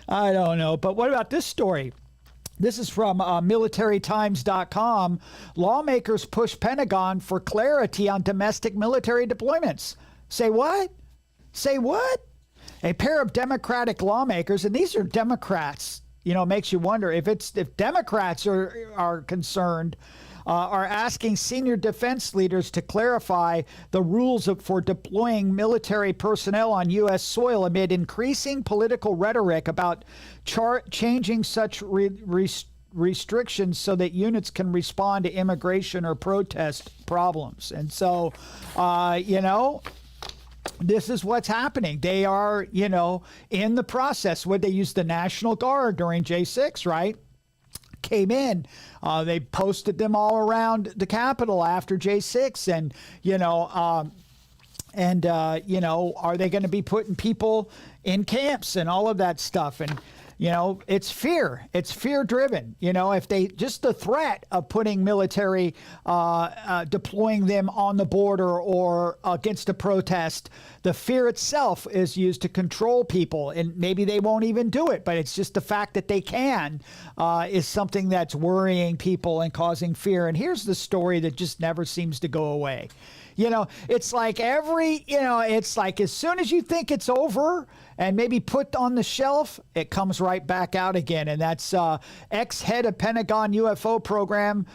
[SPEAKER 1] I don't know. But what about this story? This is from militarytimes.com. Lawmakers push Pentagon for clarity on domestic military deployments. Say what? Say what? A pair of Democratic lawmakers, and these are Democrats, makes you wonder if Democrats are concerned. are asking senior defense leaders to clarify the rules for deploying military personnel on U.S. soil amid increasing political rhetoric about changing such restrictions so that units can respond to immigration or protest problems. And so, this is what's happening. They are, in the process. Would they use the National Guard during J6, right? Came in. They posted them all around the Capitol after J6. And, are they going to be putting people in camps and all of that stuff? And, it's fear. It's fear driven. If they just the threat of putting military, deploying them on the border or against a protest, the fear itself is used to control people. And maybe they won't even do it, but it's just the fact that they can is something that's worrying people and causing fear. And here's the story that just never seems to go away. It's like it's like as soon as you think it's over and maybe put on the shelf, it comes right back out again. And that's ex-head of Pentagon UFO Program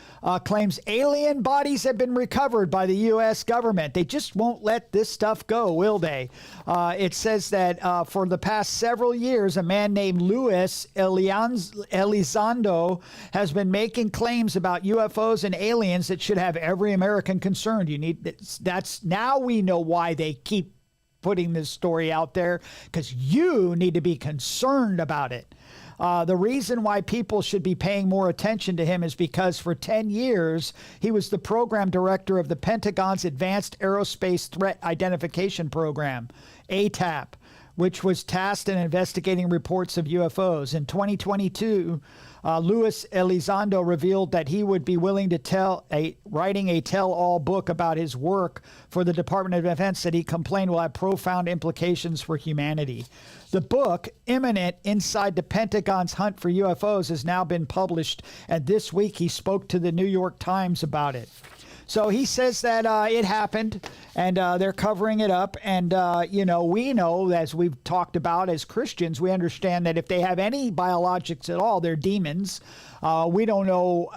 [SPEAKER 1] claims alien bodies have been recovered by the U.S. government. They just won't let this stuff go, will they? It says that for the past several years, a man named Luis Elizondo has been making claims about UFOs and aliens that should have every American concerned. That's now we know why they keep putting this story out there, because you need to be concerned about it. The reason why people should be paying more attention to him is because for 10 years, he was the program director of the Pentagon's Advanced Aerospace Threat Identification Program, ATAP, which was tasked in investigating reports of UFOs. In 2022, Luis Elizondo revealed that he would be willing to writing a tell-all book about his work for the Department of Defense that he complained will have profound implications for humanity. The book, Imminent Inside the Pentagon's Hunt for UFOs, has now been published, and this week he spoke to the New York Times about it. So he says that it happened, and they're covering it up. And, we know, as we've talked about as Christians, we understand that if they have any biologics at all, they're demons. We don't know.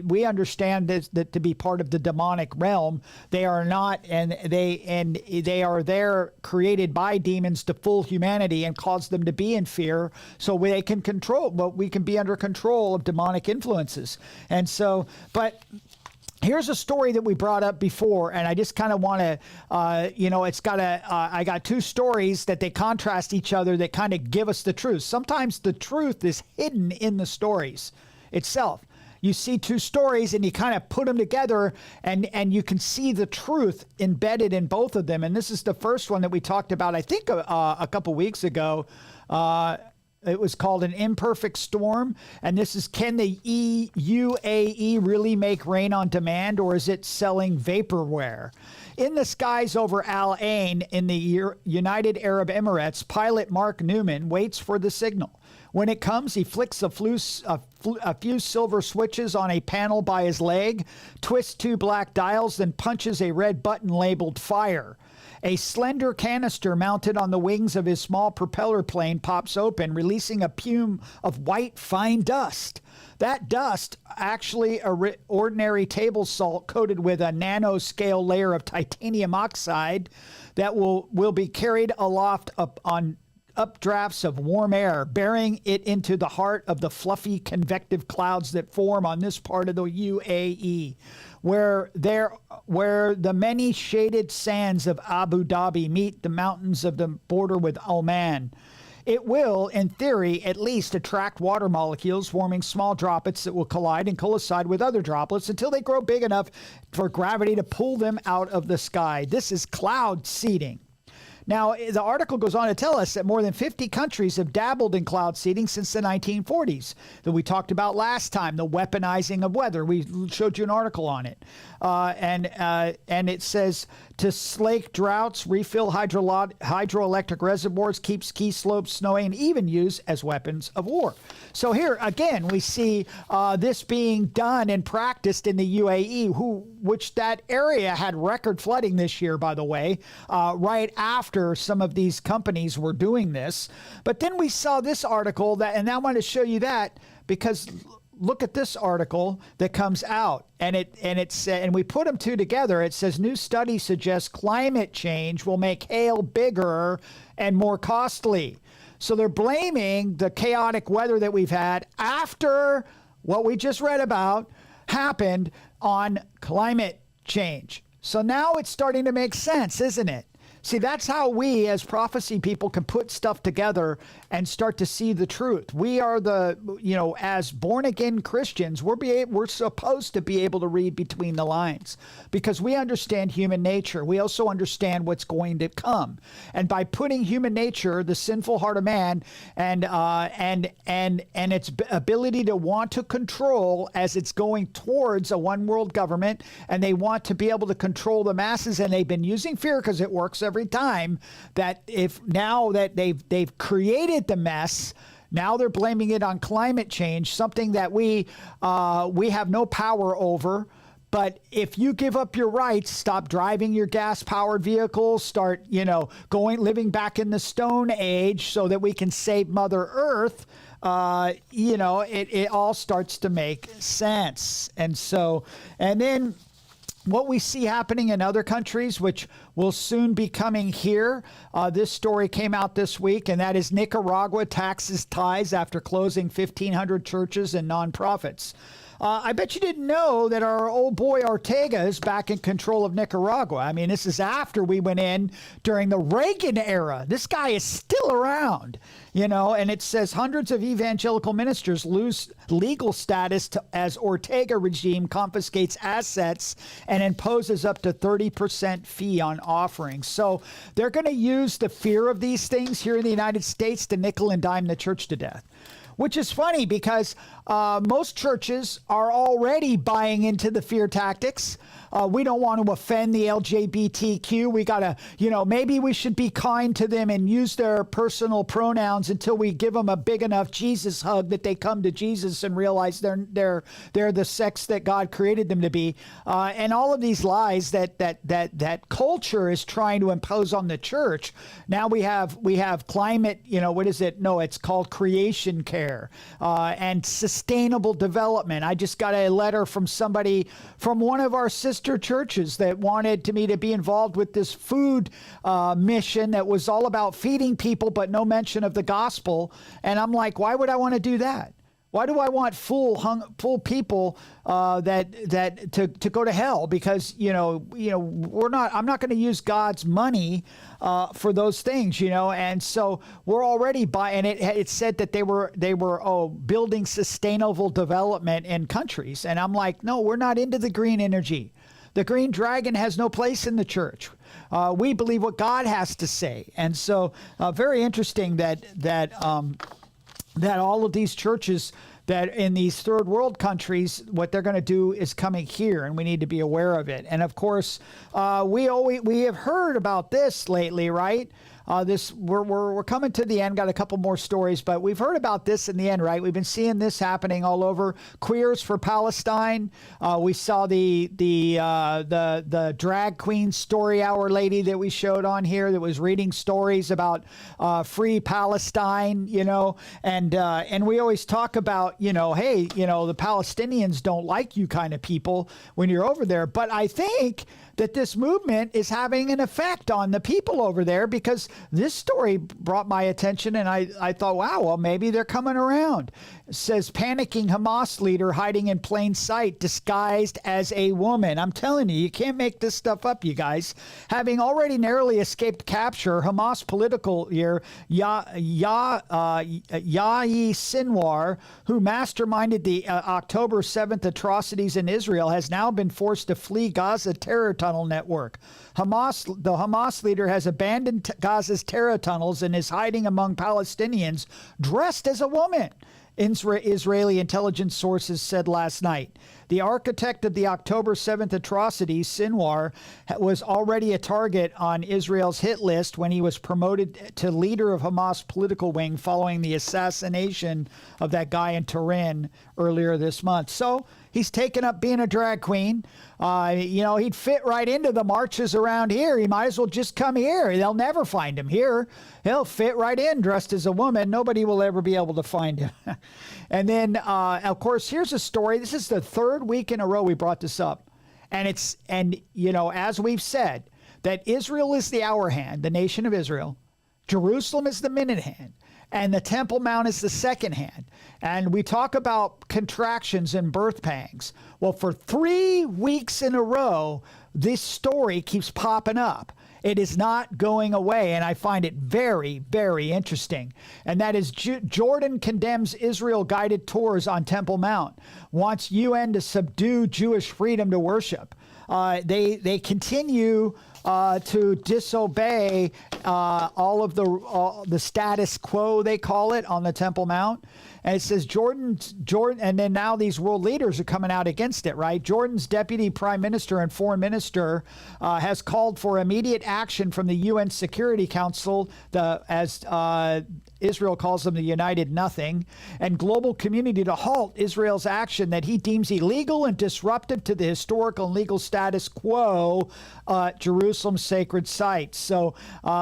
[SPEAKER 1] We understand this, that to be part of the demonic realm. They are not, and they are there created by demons to fool humanity and cause them to be in fear, so they can control. But we can be under control of demonic influences. And so, but. Here's a story that we brought up before, and I just kind of want to, I got two stories that they contrast each other that kind of give us the truth. Sometimes the truth is hidden in the stories itself. You see two stories and you kind of put them together and you can see the truth embedded in both of them. And this is the first one that we talked about, I think, a couple weeks ago. It was called An Imperfect Storm. And this is, can the UAE really make rain on demand, or is it selling vaporware? In the skies over Al Ain in the United Arab Emirates, pilot Mark Newman waits for the signal. When it comes, he flicks a few silver switches on a panel by his leg, twists two black dials, then punches a red button labeled fire. A slender canister mounted on the wings of his small propeller plane pops open, releasing a plume of white, fine dust. That dust, actually ordinary table salt coated with a nanoscale layer of titanium oxide that will be carried aloft on updrafts of warm air, bearing it into the heart of the fluffy convective clouds that form on this part of the UAE, where the many shaded sands of Abu Dhabi meet the mountains of the border with Oman. It will, in theory, at least attract water molecules, forming small droplets that will collide and coincide with other droplets until they grow big enough for gravity to pull them out of the sky. This is cloud seeding. Now, the article goes on to tell us that more than 50 countries have dabbled in cloud seeding since the 1940s that we talked about last time, the weaponizing of weather. We showed you an article on it. And it says to slake droughts, refill hydroelectric reservoirs, keep ski slopes snowy, and even use as weapons of war. So here, again, we see this being done and practiced in the UAE, which that area had record flooding this year, by the way, right after some of these companies were doing this. But then we saw this article, and I want to show you that because look at this article that comes out, and we put them two together. It says new study suggests climate change will make hail bigger and more costly. So they're blaming the chaotic weather that we've had after what we just read about happened on climate change. So now it's starting to make sense, isn't it? See, that's how we as prophecy people can put stuff together and start to see the truth. We are as born again Christians, we're supposed to be able to read between the lines because we understand human nature. We also understand what's going to come. And by putting human nature, the sinful heart of man, and its ability to want to control as it's going towards a one world government, and they want to be able to control the masses, and they've been using fear because it works every time, that if now that they've created the mess, now they're blaming it on climate change, something that we have no power over. But if you give up your rights, stop driving your gas-powered vehicles, start, living back in the Stone Age so that we can save Mother Earth, it all starts to make sense. And then what we see happening in other countries, which will soon be coming here. This story came out this week, and that is Nicaragua taxes ties after closing 1,500 churches and nonprofits. I bet you didn't know that our old boy Ortega is back in control of Nicaragua. I mean, this is after we went in during the Reagan era. This guy is still around, and it says hundreds of evangelical ministers lose legal status as Ortega regime confiscates assets and imposes up to 30% fee on offerings. So they're going to use the fear of these things here in the United States to nickel and dime the church to death. Which is funny because most churches are already buying into the fear tactics. We don't want to offend the LGBTQ. We got to, maybe we should be kind to them and use their personal pronouns until we give them a big enough Jesus hug that they come to Jesus and realize they're the sex that God created them to be. And all of these lies that culture is trying to impose on the church. Now we have climate, what is it? No, it's called creation care. And sustainable development. I just got a letter from somebody from one of our sister churches that wanted me to be involved with this food mission that was all about feeding people, but no mention of the gospel. And I'm like, why would I want to do that? Why do I want full people to go to hell? Because I'm not going to use God's money for those things, And so we're already buying it. It said that they were building sustainable development in countries, and I'm like, no, we're not into the green energy. The green dragon has no place in the church. We believe what God has to say, and so very interesting that all of these churches that in these third world countries, what they're going to do is coming here, and we need to be aware of it. And of course, we have heard about this lately, right? We're coming to the end. Got a couple more stories, but we've heard about this in the end, right? We've been seeing this happening all over. Queers for Palestine. We saw the drag queen story hour lady that we showed on here that was reading stories about free Palestine, and we always talk about, hey, the Palestinians don't like you kind of people when you're over there. But I think that this movement is having an effect on the people over there, because this story brought my attention, and I thought, wow, well, maybe they're coming around. It says panicking Hamas leader hiding in plain sight disguised as a woman. I'm telling you can't make this stuff up, you guys. Having already narrowly escaped capture, Hamas political leader Yahya Sinwar, who masterminded the October 7th atrocities in Israel, has now been forced to flee Gaza terror tunnel network. The Hamas leader has abandoned Gaza's terror tunnels and is hiding among Palestinians dressed as a woman, Israeli intelligence sources said last night. The architect of the October 7th atrocities, Sinwar, was already a target on Israel's hit list when he was promoted to leader of Hamas political wing following the assassination of that guy in Turin earlier this month. So He's taken up being a drag queen. He'd fit right into the marches around here. He might as well just come here. They'll never find him here. He'll fit right in dressed as a woman. Nobody will ever be able to find him. And then, of course, here's a story. This is the third week in a row we brought this up. And as we've said, that Israel is the hour hand, the nation of Israel. Jerusalem is the minute hand. And the Temple Mount is the second hand. And we talk about contractions and birth pangs. Well, for 3 weeks in a row, this story keeps popping up. It is not going away, and I find it very, very interesting. And that is Jordan condemns Israel guided tours on Temple Mount, wants UN to subdue Jewish freedom to worship. They continue to disobey all of the status quo, they call it, on the Temple Mount. And it says Jordan, and then now these world leaders are coming out against it, right? Jordan's deputy prime minister and foreign minister has called for immediate action from the UN Security Council, as Israel calls them, the United Nothing, and global community to halt Israel's action that he deems illegal and disruptive to the historical and legal status quo Jerusalem's sacred sites. So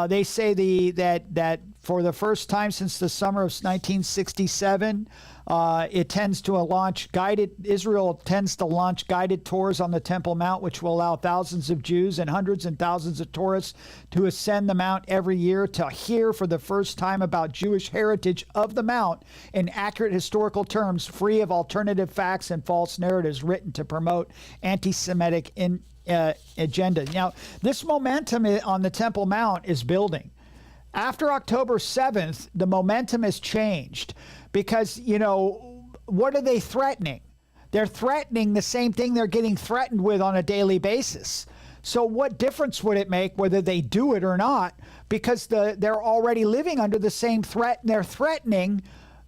[SPEAKER 1] they say that for the first time since the summer of 1967, Israel tends to launch guided tours on the Temple Mount, which will allow thousands of Jews and hundreds and thousands of tourists to ascend the Mount every year to hear for the first time about Jewish heritage of the Mount in accurate historical terms, free of alternative facts and false narratives written to promote anti-Semitic agenda. Now, this momentum on the Temple Mount is building. After October 7th, the momentum has changed because, what are they threatening? They're threatening the same thing they're getting threatened with on a daily basis. So what difference would it make whether they do it or not? Because they're already living under the same threat, and they're threatening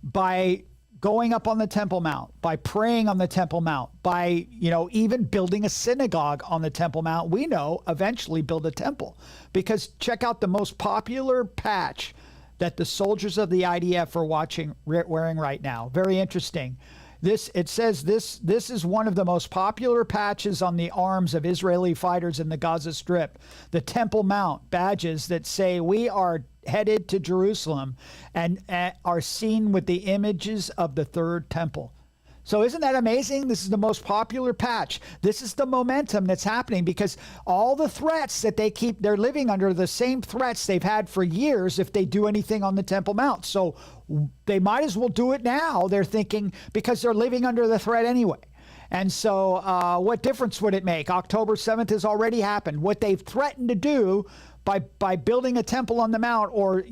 [SPEAKER 1] by going up on the Temple Mount, by praying on the Temple Mount, by, even building a synagogue on the Temple Mount. We know eventually build a temple, because check out the most popular patch that the soldiers of the IDF are wearing right now. Very interesting. It says this is one of the most popular patches on the arms of Israeli fighters in the Gaza Strip. The Temple Mount badges that say we are headed to Jerusalem and are seen with the images of the third temple. So isn't that amazing? This is the most popular patch. This is the momentum that's happening because all the threats that they're living under the same threats they've had for years if they do anything on the Temple Mount. So they might as well do it now, they're thinking, because they're living under the threat anyway. And so what difference would it make? October 7th has already happened. What they've threatened to do by building a temple on the Mount or,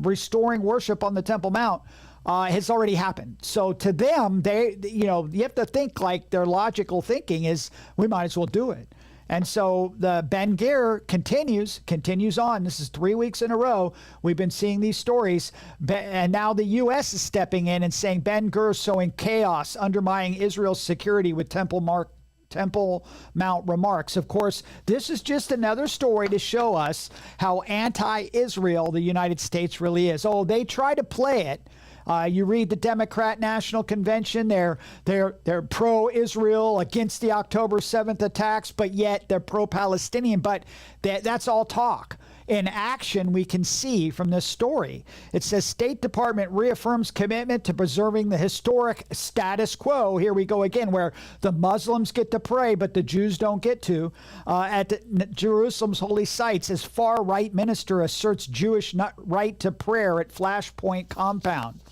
[SPEAKER 1] restoring worship on the Temple Mount has already happened. So to them, you have to think like their logical thinking is we might as well do it. And so the Ben-Gvir continues on. This is 3 weeks in a row. We've been seeing these stories. And now the U.S. is stepping in and saying Ben-Gvir sowing chaos, undermining Israel's security with Temple Mount remarks. Of course, this is just another story to show us how anti-Israel the United States really is. Oh, they try to play it. You read the Democrat National Convention, they're pro-Israel against the October 7th attacks, but yet they're pro-Palestinian. But that's all talk. In action, we can see from this story. It says State Department reaffirms commitment to preserving the historic status quo. Here we go again, where the Muslims get to pray, but the Jews don't get to. At Jerusalem's holy sites, as far-right minister asserts Jewish right to prayer at Flashpoint compound.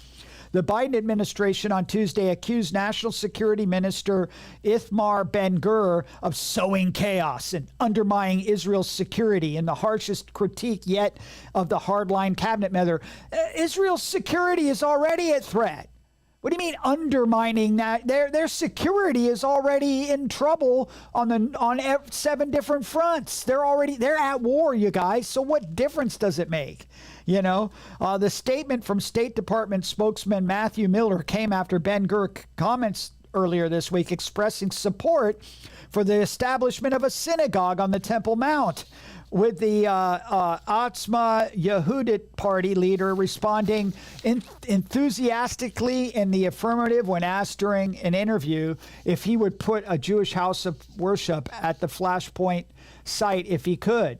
[SPEAKER 1] The Biden administration on Tuesday accused National Security Minister Ithamar Ben-Gvir of sowing chaos and undermining Israel's security in the harshest critique yet of the hardline cabinet member. Israel's security is already at threat. What do you mean undermining that? Their security is already in trouble on 7 different fronts. They're at war, you guys. So what difference does it make? The statement from State Department spokesman Matthew Miller came after Ben-Gvir comments earlier this week expressing support for the establishment of a synagogue on the Temple Mount, with the Otzma Yehudit party leader responding enthusiastically in the affirmative when asked during an interview if he would put a Jewish house of worship at the Flashpoint site if he could.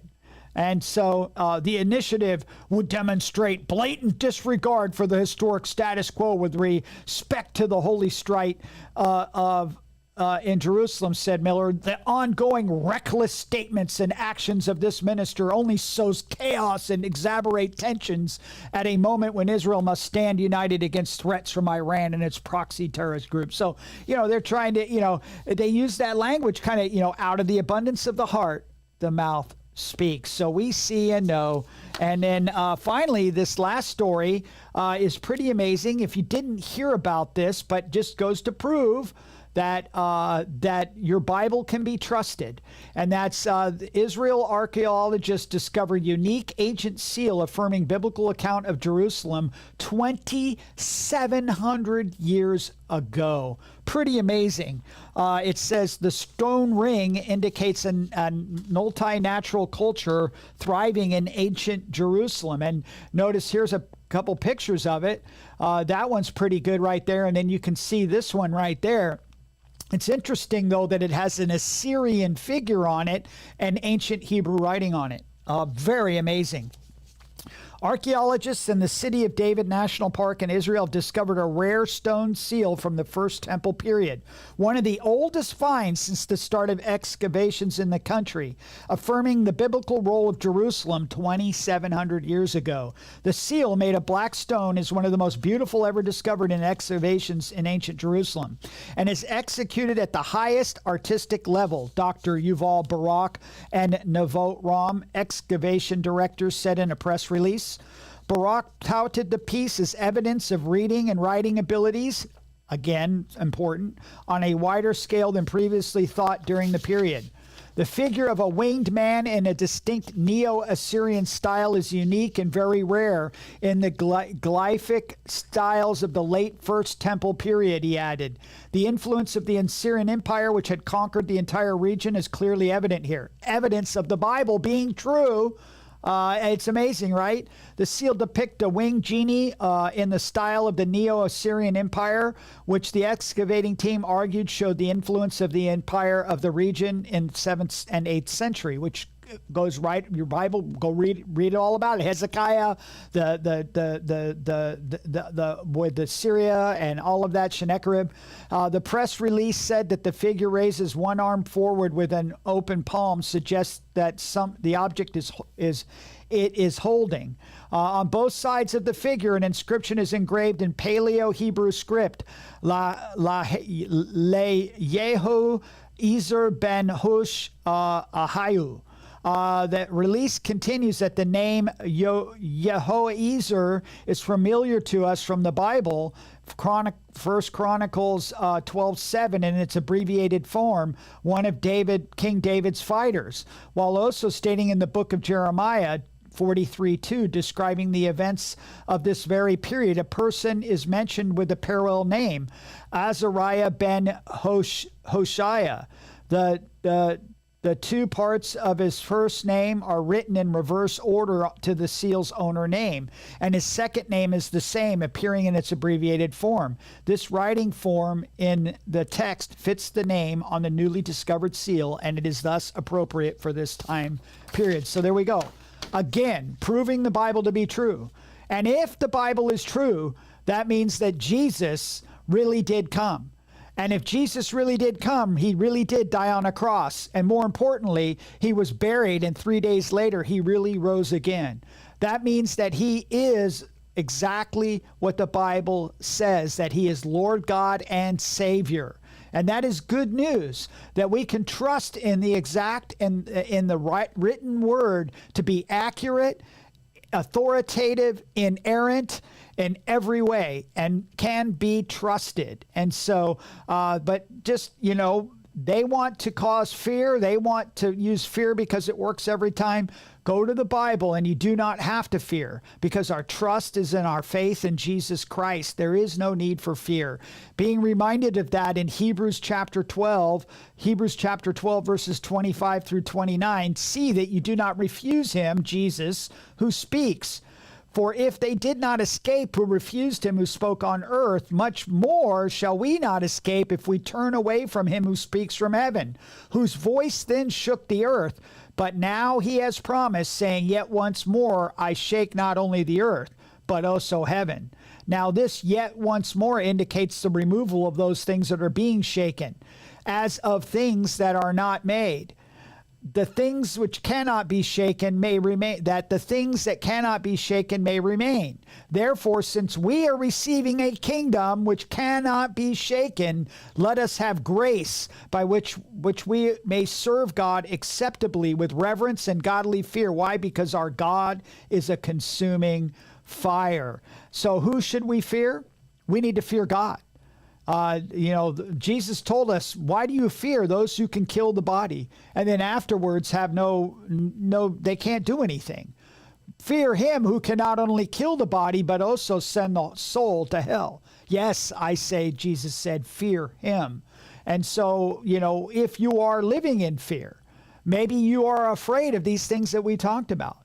[SPEAKER 1] And so the initiative would demonstrate blatant disregard for the historic status quo with respect to the holy site in Jerusalem, said Miller. The ongoing reckless statements and actions of this minister only sows chaos and exacerbate tensions at a moment when Israel must stand united against threats from Iran and its proxy terrorist groups. So, they're trying to, they use that language kind of, out of the abundance of the heart, the mouth speaks. So we see and know. And then finally, this last story is pretty amazing. If you didn't hear about this, but just goes to prove that your Bible can be trusted. And that's Israel archaeologists discovered unique ancient seal affirming biblical account of Jerusalem 2,700 years ago. Pretty amazing. It says the stone ring indicates a multi-natural culture thriving in ancient Jerusalem. And notice here's a couple pictures of it. That one's pretty good right there. And then you can see this one right there. It's interesting, though, that it has an Assyrian figure on it and ancient Hebrew writing on it. Very amazing. Archaeologists in the City of David National Park in Israel discovered a rare stone seal from the First Temple period, one of the oldest finds since the start of excavations in the country, affirming the biblical role of Jerusalem 2,700 years ago. The seal, made of black stone, is one of the most beautiful ever discovered in excavations in ancient Jerusalem and is executed at the highest artistic level, Dr. Yuval Barak and Navot Ram, excavation directors, said in a press release. Barak touted the piece as evidence of reading and writing abilities, again important, on a wider scale than previously thought during the period. The figure of a winged man in a distinct Neo-Assyrian style is unique and very rare in the glyphic styles of the late First Temple period, he added. The influence of the Assyrian Empire, which had conquered the entire region, is clearly evident here. Evidence of the Bible being true. It's amazing, right? The seal depicts a winged genie in the style of the Neo-Assyrian Empire, which the excavating team argued showed the influence of the empire of the region in 7th and 8th century, which goes right. Your Bible, go read it all about it. Hezekiah, with the Syria and all of that, Sennacherib. The press release said that the figure raises one arm forward with an open palm, suggests that the object is holding. On both sides of the figure, an inscription is engraved in Paleo Hebrew script, Le Yehu Ezer ben Hush Ahayu. That release continues that the name Yehoezer is familiar to us from the Bible, First Chronicles 12:7 in its abbreviated form, one of King David's fighters, while also stating in the book of Jeremiah 43:2, describing the events of this very period, a person is mentioned with a parallel name, Azariah ben Hoshea. The two parts of his first name are written in reverse order to the seal's owner name, and his second name is the same, appearing in its abbreviated form. This writing form in the text fits the name on the newly discovered seal, and it is thus appropriate for this time period. So there we go. Again, proving the Bible to be true. And if the Bible is true, that means that Jesus really did come. And if Jesus really did come, he really did die on a cross. And more importantly, he was buried, and 3 days later, he really rose again. That means that he is exactly what the Bible says, that he is Lord God and Savior. And that is good news, that we can trust in the exact and in the right written word to be accurate, authoritative, inerrant in every way, and can be trusted. And so, but just, they want to cause fear. They want to use fear because it works every time. Go to the Bible and you do not have to fear because our trust is in our faith in Jesus Christ. There is no need for fear. Being reminded of that in Hebrews chapter 12 verses 25 through 29, see that you do not refuse him, Jesus, who speaks. For if they did not escape who refused him who spoke on earth, much more shall we not escape if we turn away from him who speaks from heaven, whose voice then shook the earth. But now he has promised, saying, yet once more I shake not only the earth, but also heaven. Now this yet once more indicates the removal of those things that are being shaken, as of things that are not made. The things which cannot be shaken may remain, that the things that cannot be shaken may remain. Therefore, since we are receiving a kingdom which cannot be shaken, let us have grace by which we may serve God acceptably with reverence and godly fear. Why? Because our God is a consuming fire. So who should we fear? We need to fear God. Jesus told us, why do you fear those who can kill the body? And then afterwards have they can't do anything. Fear him who can not only kill the body, but also send the soul to hell. Yes, I say, Jesus said, fear him. And so, if you are living in fear, maybe you are afraid of these things that we talked about.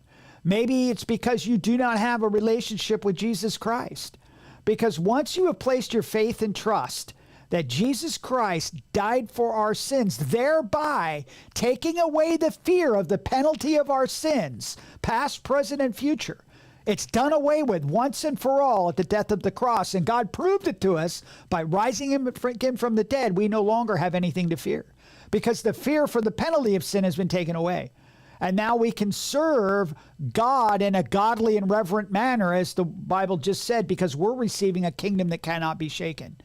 [SPEAKER 1] Maybe it's because you do not have a relationship with Jesus Christ. Because once you have placed your faith and trust that Jesus Christ died for our sins, thereby taking away the fear of the penalty of our sins, past, present, and future, it's done away with once and for all at the death of the cross. And God proved it to us by rising him again from the dead. We no longer have anything to fear because the fear for the penalty of sin has been taken away. And now we can serve God in a godly and reverent manner, as the Bible just said, because we're receiving a kingdom that cannot be shaken.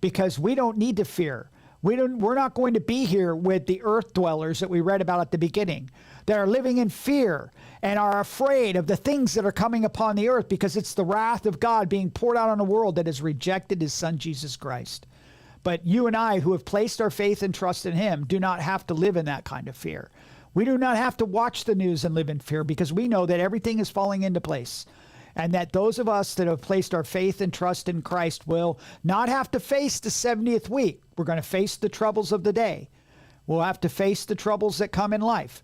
[SPEAKER 1] Because we don't need to fear. We're not going to be here with the earth dwellers that we read about at the beginning, that are living in fear and are afraid of the things that are coming upon the earth, because it's the wrath of God being poured out on a world that has rejected his son, Jesus Christ. But you and I, who have placed our faith and trust in him, do not have to live in that kind of fear. We do not have to watch the news and live in fear, because we know that everything is falling into place, and that those of us that have placed our faith and trust in Christ will not have to face the 70th week. We're going to face the troubles of the day. We'll have to face the troubles that come in life,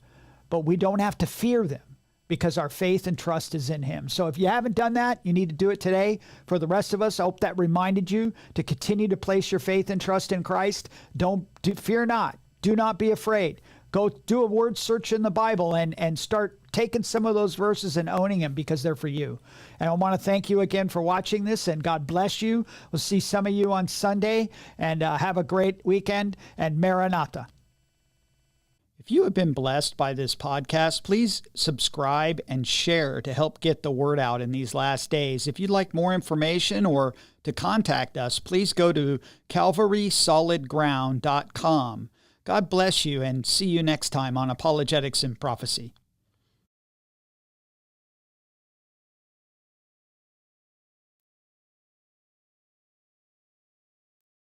[SPEAKER 1] but we don't have to fear them because our faith and trust is in him. So if you haven't done that, you need to do it today. For the rest of us, I hope that reminded you to continue to place your faith and trust in Christ. Fear not. Do not be afraid. Go do a word search in the Bible and start taking some of those verses and owning them, because they're for you. And I want to thank you again for watching this, and God bless you. We'll see some of you on Sunday, and have a great weekend, and Maranatha. If you have been blessed by this podcast, please subscribe and share to help get the word out in these last days. If you'd like more information or to contact us, please go to calvarysolidground.com. God bless you, and see you next time on Apologetics and Prophecy.